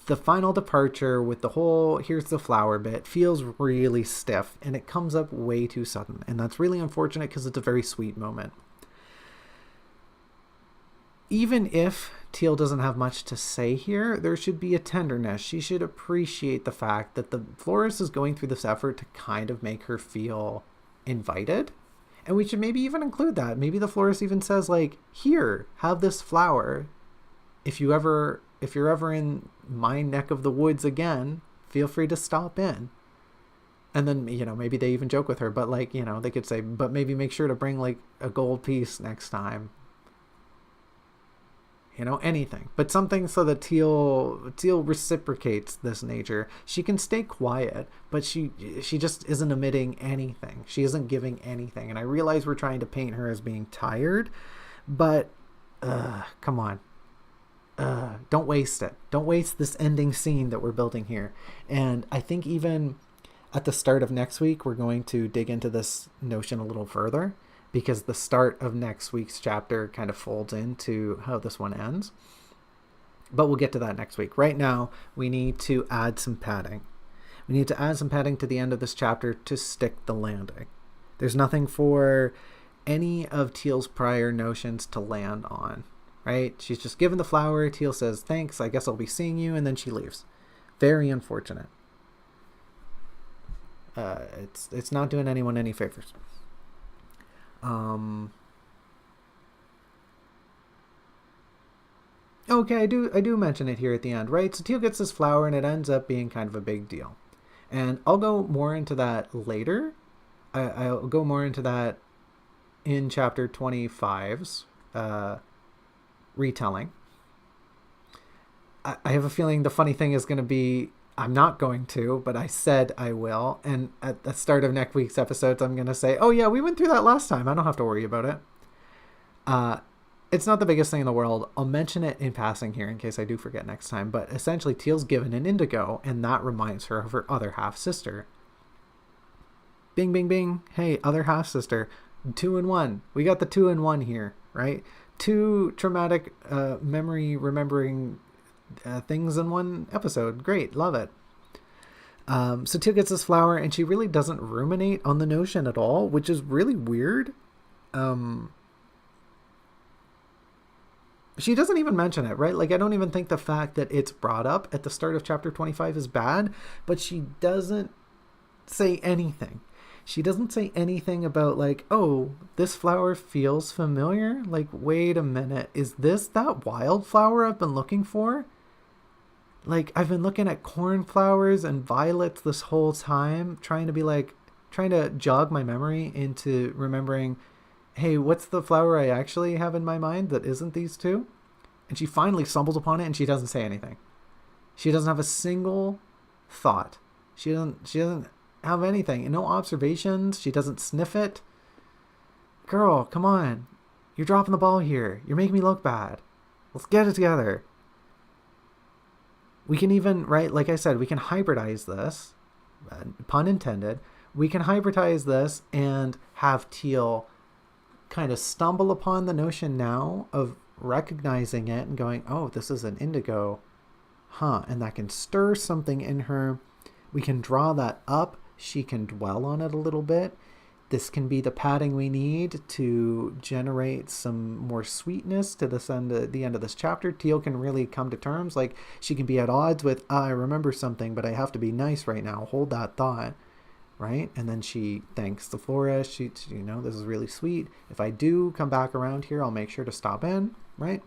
The final departure with the whole here's the flower bit feels really stiff and it comes up way too sudden. And that's really unfortunate because it's a very sweet moment. Even if Teal doesn't have much to say here, there should be a tenderness. She should appreciate the fact that the florist is going through this effort to kind of make her feel invited. And we should maybe even include that. Maybe the florist even says like, here, have this flower. If you're ever in my neck of the woods again, feel free to stop in. And then, maybe they even joke with her, but like, they could say, but maybe make sure to bring like a gold piece next time. Anything, but something so that Teal reciprocates this nature. She can stay quiet, but she just isn't emitting anything. She isn't giving anything. And I realize we're trying to paint her as being tired, but come on. Don't waste it. Don't waste this ending scene that we're building here. And I think even at the start of next week, we're going to dig into this notion a little further because the start of next week's chapter kind of folds into how this one ends. But we'll get to that next week. Right now, we need to add some padding. We need to add some padding to the end of this chapter to stick the landing. There's nothing for any of Teal's prior notions to land on. Right? She's just given the flower. Teal says, thanks, I guess I'll be seeing you. And then she leaves. Very unfortunate. It's not doing anyone any favors. Okay, I do mention it here at the end, right? So Teal gets this flower and it ends up being kind of a big deal. And I'll go more into that later. I'll go more into that in chapter 25's retelling. I have a feeling the funny thing is going to be I'm not going to, but I said I will. And at the start of next week's episodes, I'm going to say, oh, yeah, we went through that last time. I don't have to worry about it. It's not the biggest thing in the world. I'll mention it in passing here in case I do forget next time. But essentially, Teal's given an indigo, and that reminds her of her other half-sister. Bing, bing, bing. Hey, other half-sister. 2-in-1. We got the 2-in-1 here, right? 2 traumatic memory remembering things in one episode. Great. Love it. So Teal gets this flower, and she really doesn't ruminate on the notion at all, which is really weird. She doesn't even mention it, right? Like, I don't even think the fact that it's brought up at the start of chapter 25 is bad, but she doesn't say anything. She doesn't say anything about, like, oh, this flower feels familiar. Like, wait a minute. Is this that wildflower I've been looking for? Like, I've been looking at cornflowers and violets this whole time, trying to jog my memory into remembering, hey, what's the flower I actually have in my mind that isn't these two? And she finally stumbles upon it, and she doesn't say anything. She doesn't have a single thought. She doesn't have anything. No observations. She doesn't sniff it. Girl, come on. You're dropping the ball here. You're making me look bad. Let's get it together. We can even, right, like I said, we can hybridize this. Pun intended. We can hybridize this and have Teal kind of stumble upon the notion now of recognizing it and going, oh, this is an indigo. And that can stir something in her. We can draw that up. She can dwell on it a little bit. This can be the padding we need to generate some more sweetness to the end of this chapter. Teal can really come to terms. Like, she can be at odds with, I remember something, but I have to be nice right now. Hold that thought. Right? And then she thanks the florist. She, this is really sweet. If I do come back around here, I'll make sure to stop in. Right?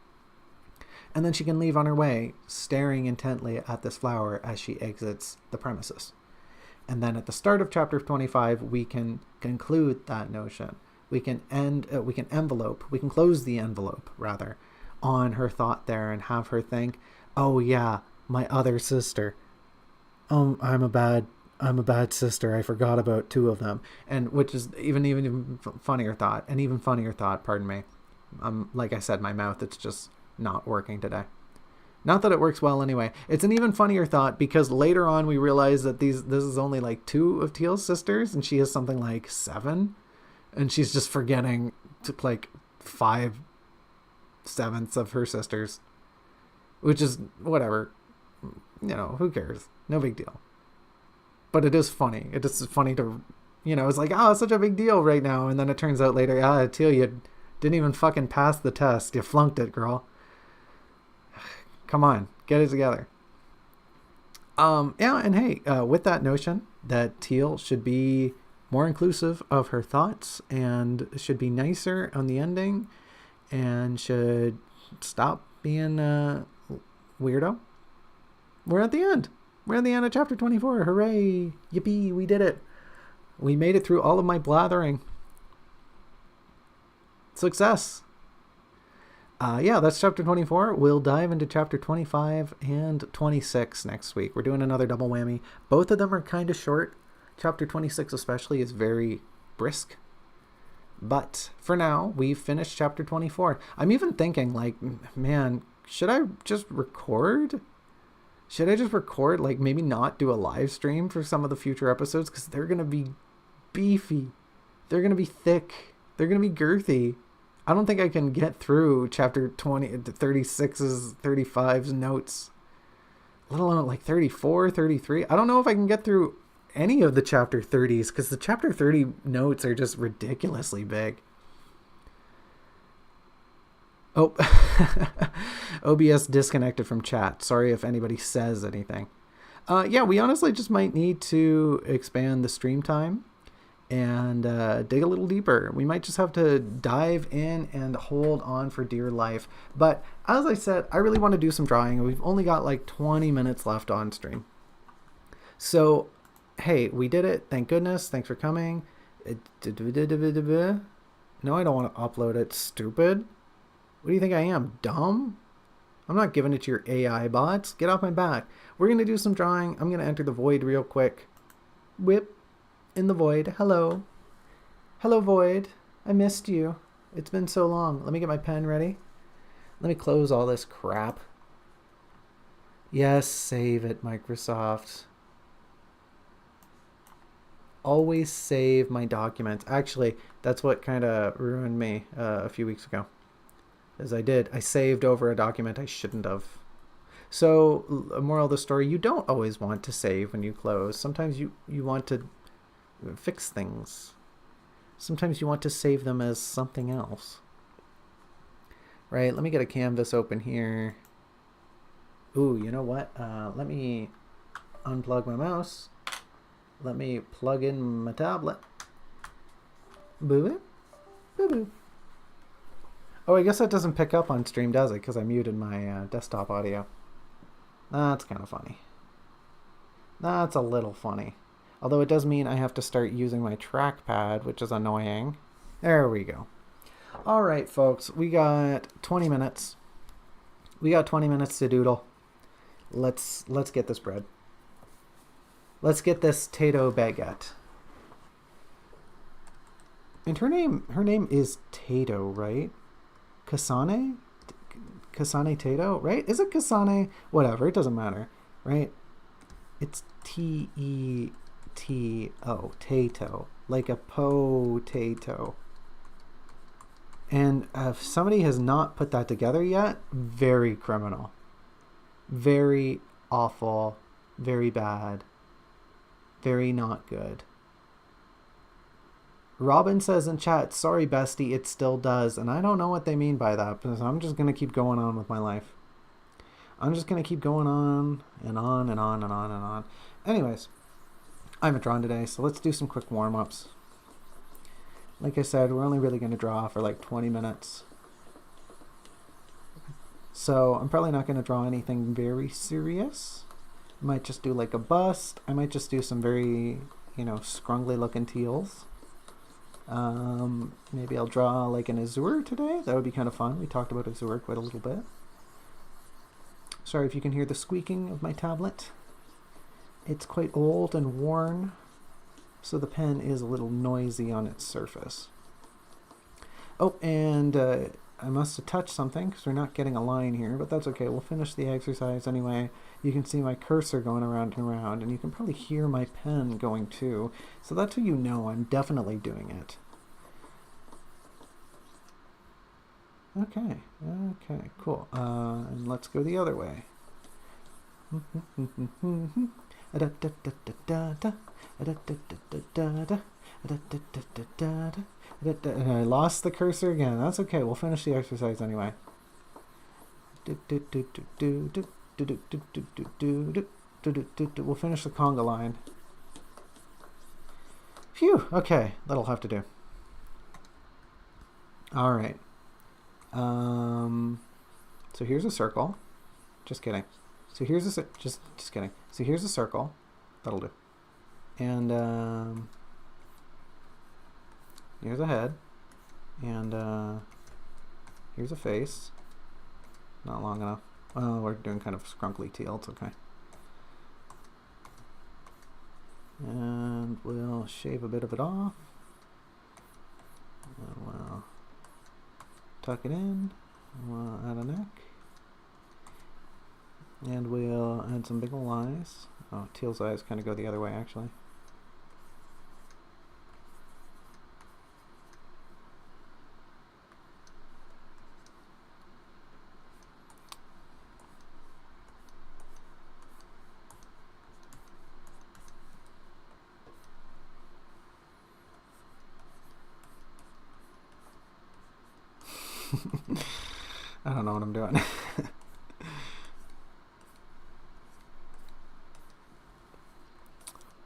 And then she can leave on her way, staring intently at this flower as she exits the premises. And then at the start of chapter 25, we can conclude that notion. We can close the envelope, rather, on her thought there and have her think, oh yeah, my other sister. I'm a bad sister. I forgot about 2 of them. And which is even funnier thought, pardon me. Like I said, my mouth, it's just not working today. Not that it works well anyway. It's an even funnier thought because later on we realize that this is only like 2 of Teal's sisters and she has something like 7. And she's just forgetting to like 5/7 of her sisters. Which is whatever. Who cares? No big deal. But it is funny. It is funny to, it's like, oh, it's such a big deal right now. And then it turns out later, Teal, you didn't even fucking pass the test. You flunked it, girl. Come on, get it together. And hey, with that notion that Teal should be more inclusive of her thoughts and should be nicer on the ending and should stop being a weirdo. We're at the end. We're at the end of chapter 24. Hooray. Yippee, we did it. We made it through all of my blathering. Success. That's chapter 24. We'll dive into chapter 25 and 26 next week. We're doing another double whammy. Both of them are kind of short. Chapter 26 especially is very brisk. But for now, we've finished chapter 24. I'm even thinking, like, man, should I just record? Like, maybe not do a live stream for some of the future episodes? Because they're going to be beefy. They're going to be thick. They're going to be girthy. I don't think I can get through chapter 36's, 35's notes, let alone like 34, 33. I don't know if I can get through any of the chapter 30s because the chapter 30 notes are just ridiculously big. Oh, OBS disconnected from chat. Sorry if anybody says anything. We honestly just might need to expand the stream time and dig a little deeper. We might just have to dive in and hold on for dear life. But as I said, I really want to do some drawing. We've only got like 20 minutes left on stream. So, hey, we did it. Thank goodness. Thanks for coming. No, I don't want to upload it. Stupid. What do you think I am? Dumb? I'm not giving it to your AI bots. Get off my back. We're going to do some drawing. I'm going to enter the void real quick. Whip in the void. Hello. Hello, void. I missed you. It's been so long. Let me get my pen ready. Let me close all this crap. Yes, save it, Microsoft. Always save my documents. Actually, that's what kind of ruined me a few weeks ago. As I saved over a document I shouldn't have. So, moral of the story, you don't always want to save when you close. Sometimes you want to fix things. Sometimes you want to save them as something else. Right, let me get a canvas open here. Ooh, you know what? Let me unplug my mouse. Let me plug in my tablet. Boo-boo. Boo-boo. Oh, I guess that doesn't pick up on stream, does it? Because I muted my desktop audio. That's kind of funny. That's a little funny. Although it does mean I have to start using my trackpad, which is annoying. There we go. All right, folks. We got 20 minutes. We got 20 minutes to doodle. Let's get this bread. Let's get this Tato baguette. And her name is Tato, right? Kasane? Kasane Tato, right? Is it Kasane? Whatever, it doesn't matter, right? It's T-E-T-O, Tato, like a potato. And if somebody has not put that together yet, very criminal. Very awful, very bad, very not good. Robin says in chat, sorry bestie, it still does. And I don't know what they mean by that, because I'm just going to keep going on with my life. I'm just going to keep going on and on and on and on and on. Anyways, I haven't drawn today, so let's do some quick warm-ups. Like I said, we're only really going to draw for like 20 minutes. So I'm probably not going to draw anything very serious. I might just do like a bust. I might just do some very, scrungly looking teals. Maybe I'll draw like an azure today. That would be kind of fun. We talked about azure quite a little bit. Sorry if you can hear the squeaking of my tablet. It's quite old and worn, so the pen is a little noisy on its surface. Oh, and I must have touched something because we're not getting a line here, but that's okay. We'll finish the exercise anyway. You can see my cursor going around and around, and you can probably hear my pen going too. So that's how you know I'm definitely doing it. Okay, cool. And let's go the other way. And I lost the cursor again. That's okay. We'll finish the exercise anyway. We'll finish the conga line. Phew. Okay, that'll have to do. All right. So here's a circle. Just kidding. So here's a just kidding. So here's a circle. That'll do. And here's a head, and here's a face. Not long enough. Well, we're doing kind of scrunkly teal. It's okay. And we'll shave a bit of it off. And we'll tuck it in. We'll add a neck. And we'll add some big ol' eyes. Oh, teal's eyes kind of go the other way, actually. I don't know what I'm doing.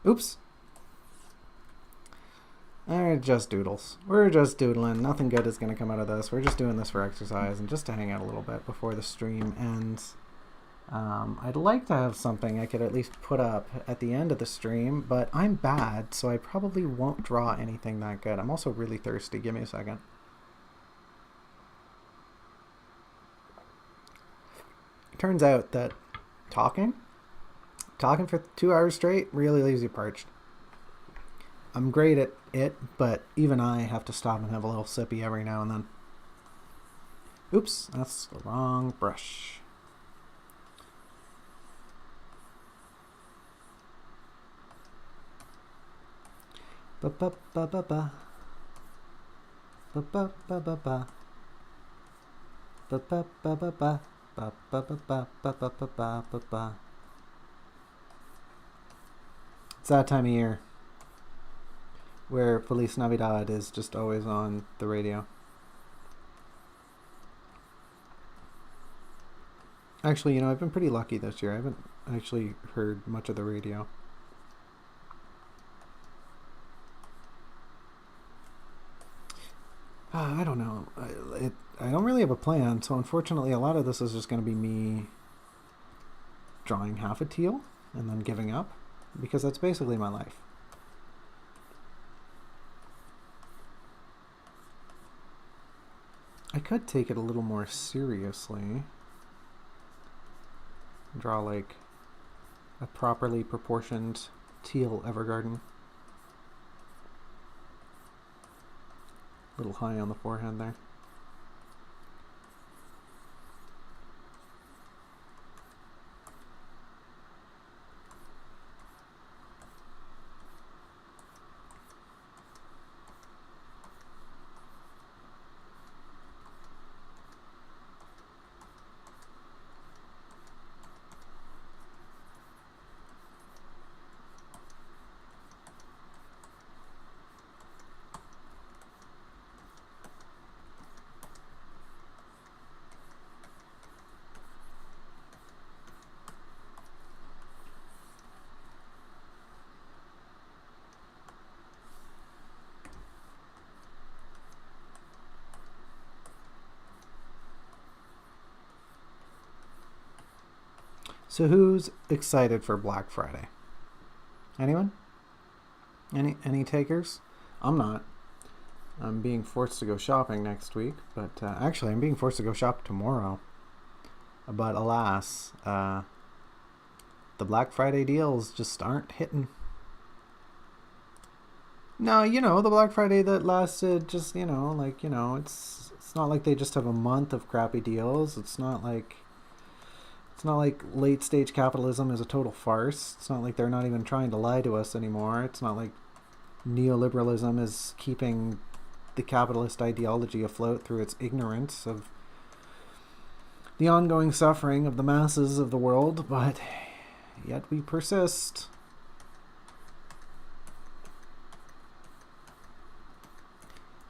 Oops. Alright, just doodles. We're just doodling. Nothing good is going to come out of this. We're just doing this for exercise and just to hang out a little bit before the stream ends. I'd like to have something I could at least put up at the end of the stream, but I'm bad, so I probably won't draw anything that good. I'm also really thirsty. Give me a second. turns out that talking for 2 hours straight really leaves you parched. I'm great at it, but even I have to stop and have a little sippy every now and then. Oops, that's the wrong brush. Ba ba ba ba ba. Ba ba ba ba ba. Ba ba ba ba ba. Ba ba ba ba ba ba ba ba ba. It's that time of year where Feliz Navidad is just always on the radio. Actually, I've been pretty lucky this year. I haven't actually heard much of the radio. I don't know. I don't really have a plan, so unfortunately a lot of this is just going to be me drawing half a teal and then giving up, because that's basically my life. I could take it a little more seriously. Draw like a properly proportioned teal evergarden. A little high on the forehand there. So who's excited for Black Friday? Anyone? Any takers? I'm not. I'm being forced to go shopping next week, but actually I'm being forced to go shop tomorrow. But alas, the Black Friday deals just aren't hitting. No, the Black Friday that lasted just, it's not like they just have a month of crappy deals. It's not like late stage capitalism is a total farce. It's not like they're not even trying to lie to us anymore. It's not like neoliberalism is keeping the capitalist ideology afloat through its ignorance of the ongoing suffering of the masses of the world, but yet we persist.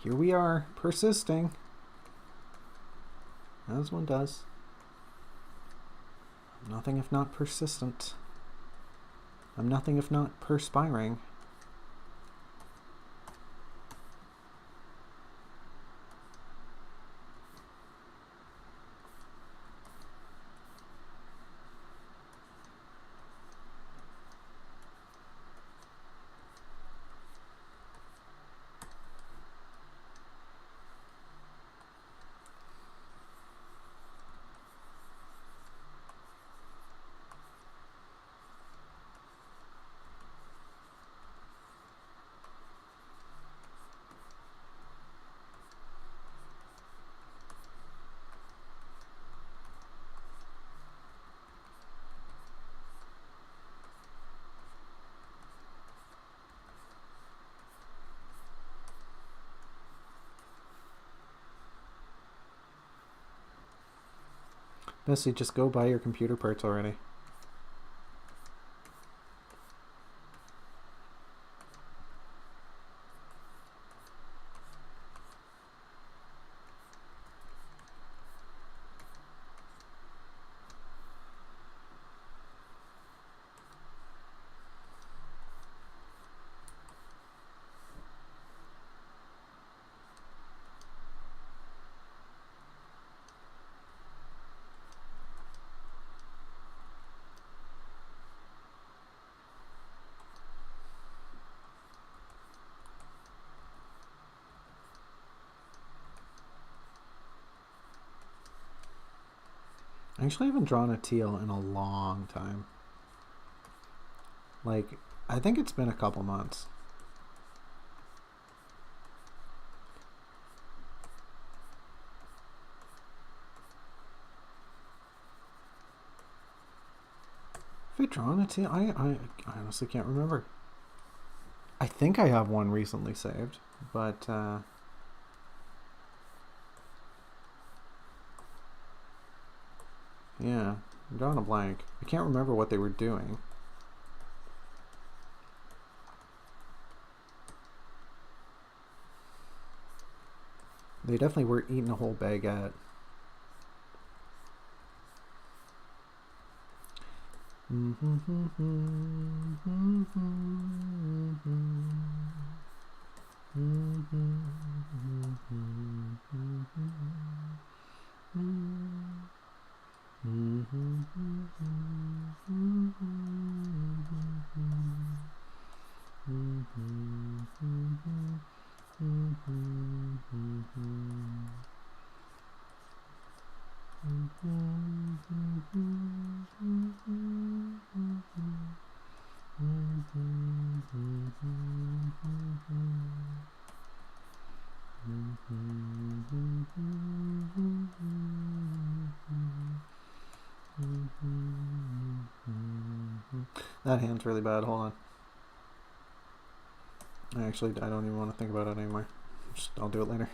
Here we are, persisting, as one does. I'm nothing if not persistent. I'm nothing if not perspiring. Bessie, just go buy your computer parts already. I actually haven't drawn a teal in a long time. Like, I think it's been a couple months. Have I drawn a teal? I honestly can't remember. I think I have one recently saved, but yeah, I'm drawing a blank. I can't remember what they were doing. They definitely were eating a whole baguette. That hand's really bad. Hold on. Actually, I don't even want to think about it anymore. I'll do it later.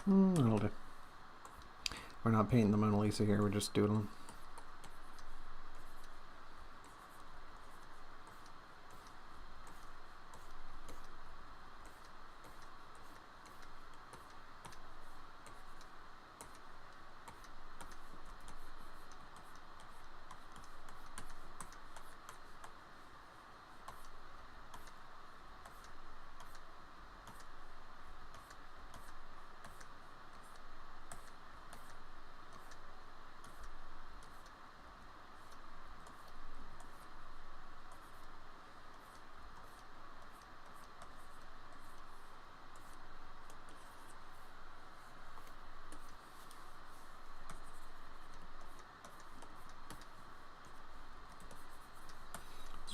That'll do. We're not painting the Mona Lisa here, we're just doodling.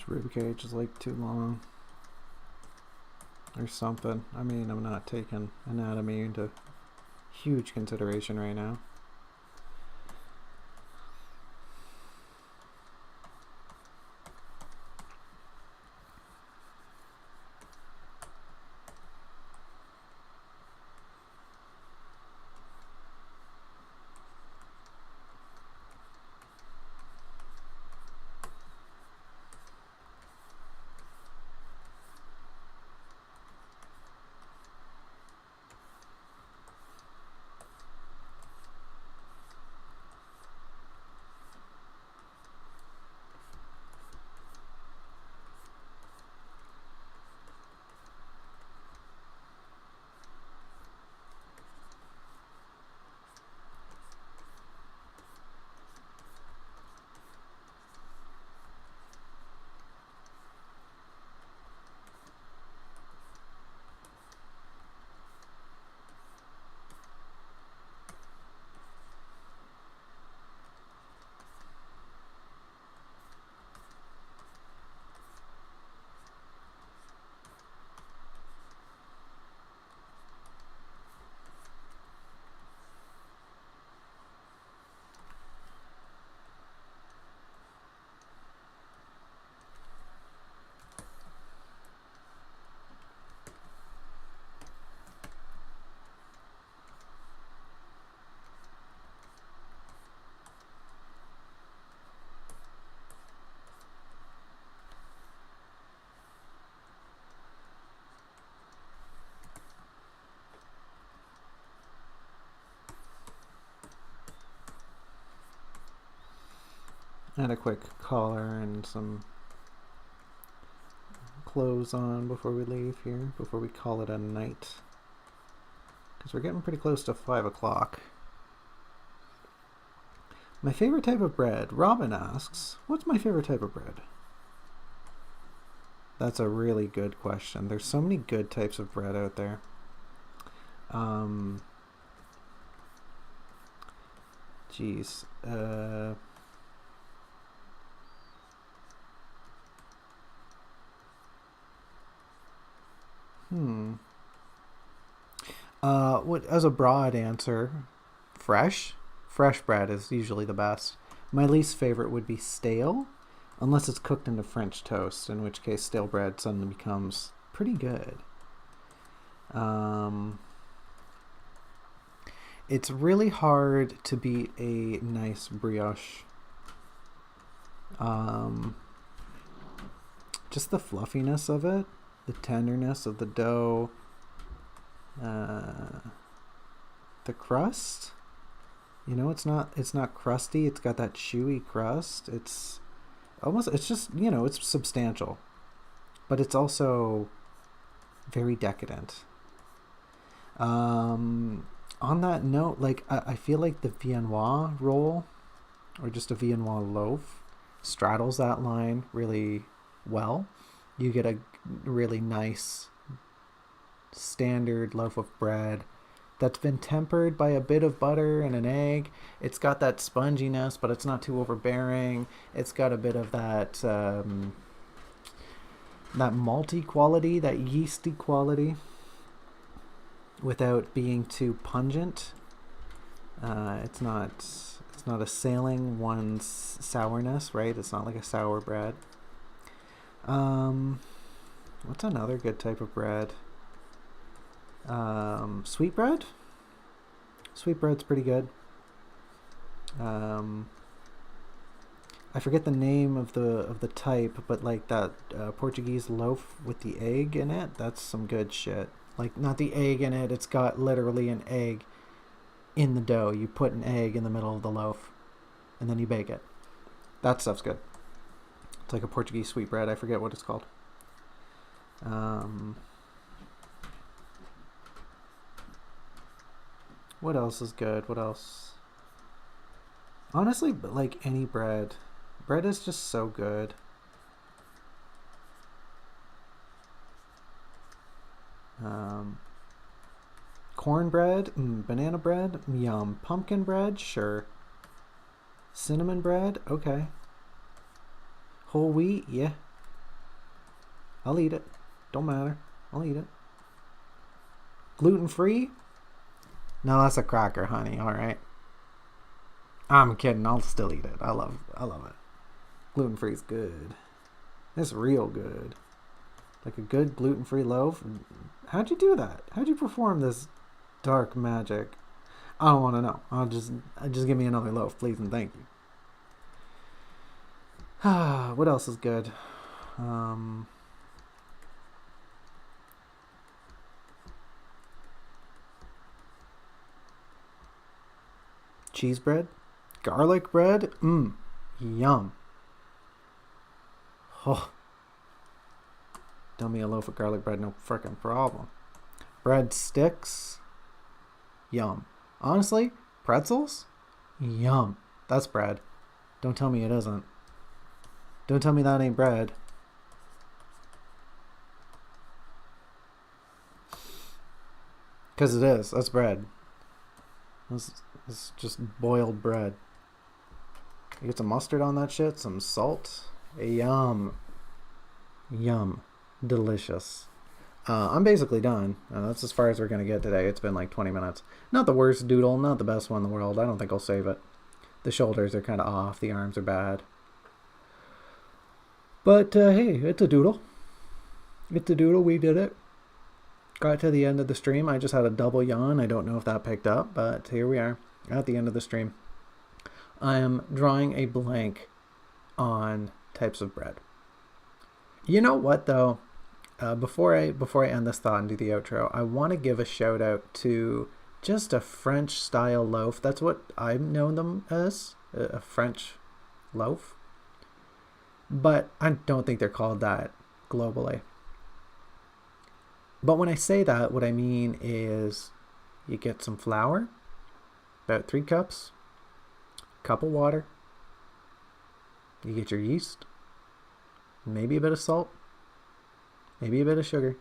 ribcage is like too long or something. I mean, I'm not taking anatomy into huge consideration right now. Add a quick collar and some clothes on before we leave here, before we call it a night. Because we're getting pretty close to 5 o'clock. My favorite type of bread? Robin asks, what's my favorite type of bread? That's a really good question. There's so many good types of bread out there. Geez. What, as a broad answer, fresh. Fresh bread is usually the best. My least favorite would be stale, unless it's cooked into French toast, in which case stale bread suddenly becomes pretty good. It's really hard to beat a nice brioche. Just the fluffiness of it, the tenderness of the dough, the crust. You know, it's not crusty. It's got that chewy crust. It's just, you know, it's substantial, but it's also very decadent. On that note, like I feel like the Viennois roll, or just a Viennois loaf, straddles that line really well. You get a really nice standard loaf of bread that's been tempered by a bit of butter and an egg. It's got that sponginess, but it's not too overbearing. It's got a bit of that that malty quality, that yeasty quality, without being too pungent. It's not assailing one's sourness, right? It's not like a sour bread. What's another good type of bread? Sweet bread. Sweet bread's pretty good. I forget the name of the type, but like that Portuguese loaf with the egg in it, that's some good shit. Like, not the egg in it, it's got literally an egg in the dough. You put an egg in the middle of the loaf and then you bake it. That stuff's good. It's like a Portuguese sweet bread. I forget what it's called. What else is good? What else? Honestly, like any bread. Bread is just so good. Cornbread, banana bread, yum. Pumpkin bread, sure. Cinnamon bread, okay. Whole wheat, yeah. I'll eat it. Don't matter. I'll eat it. Gluten-free? No, that's a cracker, honey. All right. I'm kidding. I'll still eat it. I love it. Gluten-free is good. It's real good. Like a good gluten-free loaf. How'd you do that? How'd you perform this dark magic? I don't want to know. Just give me another loaf, please and thank you. What else is good? Cheese bread? Garlic bread? Yum. Oh. Tell me a loaf of garlic bread, no frickin' problem. Bread sticks? Yum. Honestly, pretzels? Yum. That's bread. Don't tell me it isn't. Don't tell me that ain't bread. Because it is. That's bread. It's just boiled bread. You get some mustard on that shit, some salt. Yum. Yum. Delicious. I'm basically done. That's as far as we're going to get today. It's been like 20 minutes. Not the worst doodle, not the best one in the world. I don't think I'll save it. The shoulders are kind of off. The arms are bad. But hey, it's a doodle. It's a doodle. We did it. Got to the end of the stream. I just had a double yawn. I don't know if that picked up, but here we are at the end of the stream. I am drawing a blank on types of bread. You know what though? Before I end this thought and do the outro, I want to give a shout out to just a French style loaf. That's what I've known them as, a French loaf. But I don't think they're called that globally. But when I say that, what I mean is you get some flour, about 3 cups, cup of water, you get your yeast, maybe a bit of salt, maybe a bit of sugar,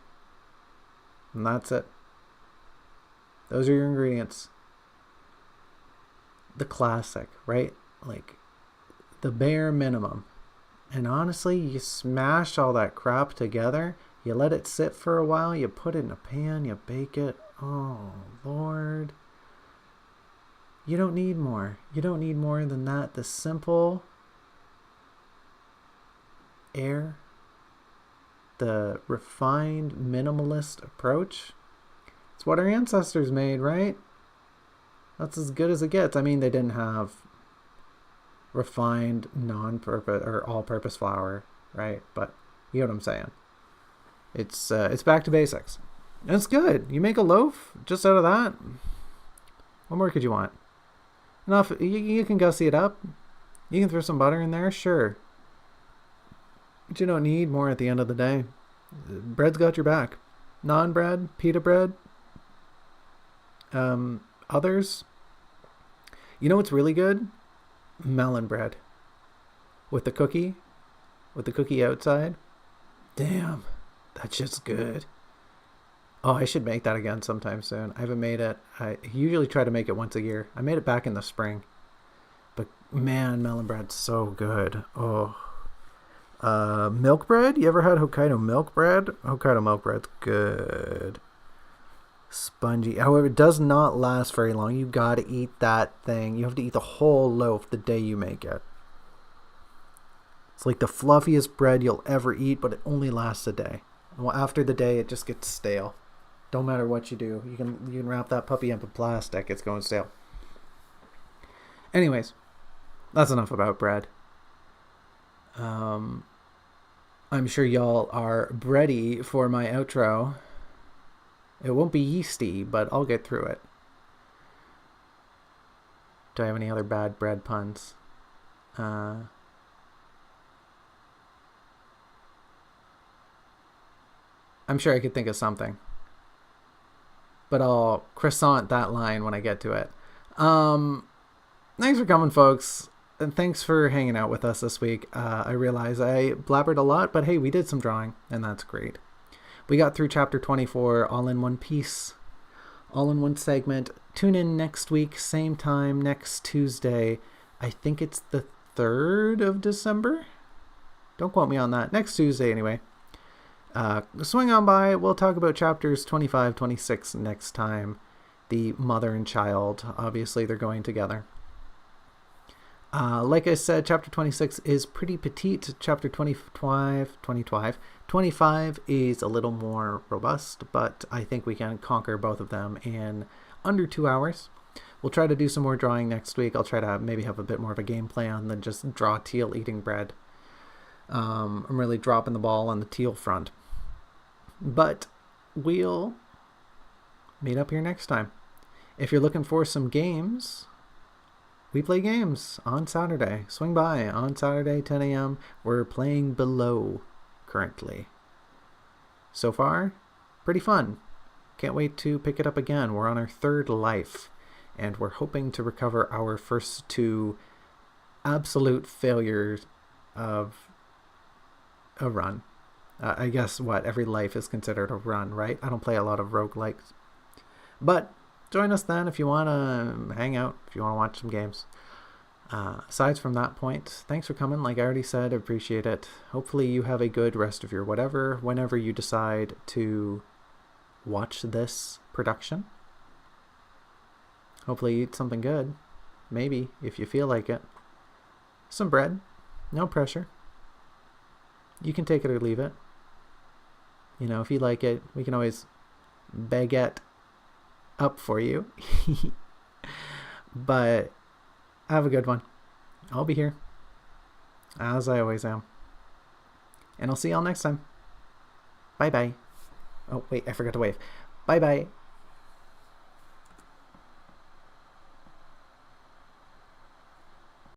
and that's it. Those are your ingredients. The classic, right? Like the bare minimum. And honestly, you smash all that crap together, you let it sit for a while, you put it in a pan, you bake it. Oh, Lord. You don't need more. You don't need more than that. The simple air, the refined minimalist approach, it's what our ancestors made, right? That's as good as it gets. I mean, they didn't have refined non-purpose or all-purpose flour, right? But you know what I'm saying. It's back to basics. And it's good. You make a loaf just out of that. What more could you want? Enough. You can gussy it up. You can throw some butter in there, sure. But you don't need more at the end of the day. Bread's got your back. Non-bread, pita bread, others. You know what's really good? Melon bread. With the cookie outside. Damn, that shit's good. Oh, I should make that again sometime soon. I haven't made it. I usually try to make it once a year. I made it back in the spring. But man, melon bread's so good. Oh. Milk bread? You ever had Hokkaido milk bread? Hokkaido milk bread's good. Spongy. However, it does not last very long. You gotta eat that thing. You have to eat the whole loaf the day you make it. It's like the fluffiest bread you'll ever eat, but it only lasts a day. Well, after the day, it just gets stale. Don't matter what you do. You can wrap that puppy up in plastic. It's going stale. Anyways, that's enough about bread. I'm sure y'all are ready for my outro. It won't be yeasty, but I'll get through it. Do I have any other bad bread puns? I'm sure I could think of something. But I'll croissant that line when I get to it. Thanks for coming, folks. And thanks for hanging out with us this week. I realize I blabbered a lot, but hey, we did some drawing, and that's great. We got through chapter 24 all in one piece, all in one segment. Tune in next week, same time, next Tuesday. I think it's the 3rd of December. Don't quote me on that. Next Tuesday, anyway. Swing on by. We'll talk about chapters 25, 26 next time. The mother and child, obviously they're going together. Like I said, chapter 26 is pretty petite. Chapter 25 is a little more robust, but I think we can conquer both of them in under 2 hours. We'll try to do some more drawing next week. I'll try to maybe have a bit more of a game plan than just draw teal eating bread. I'm really dropping the ball on the teal front. But we'll meet up here next time. If you're looking for some games, we play games on Saturday. Swing by on Saturday, 10 a.m. We're playing Below currently. So far, pretty fun. Can't wait to pick it up again. We're on our third life, and we're hoping to recover our first 2 absolute failures of a run. I guess every life is considered a run, right? I don't play a lot of roguelikes. But join us then if you want to hang out, if you want to watch some games. Aside from that point, thanks for coming. Like I already said, I appreciate it. Hopefully you have a good rest of your whenever you decide to watch this production. Hopefully eat something good. Maybe, if you feel like it. Some bread. No pressure. You can take it or leave it. If you like it, we can always baguette up for you. But have a good one. I'll be here, as I always am. And I'll see y'all next time. Bye-bye. Oh, wait, I forgot to wave. Bye-bye.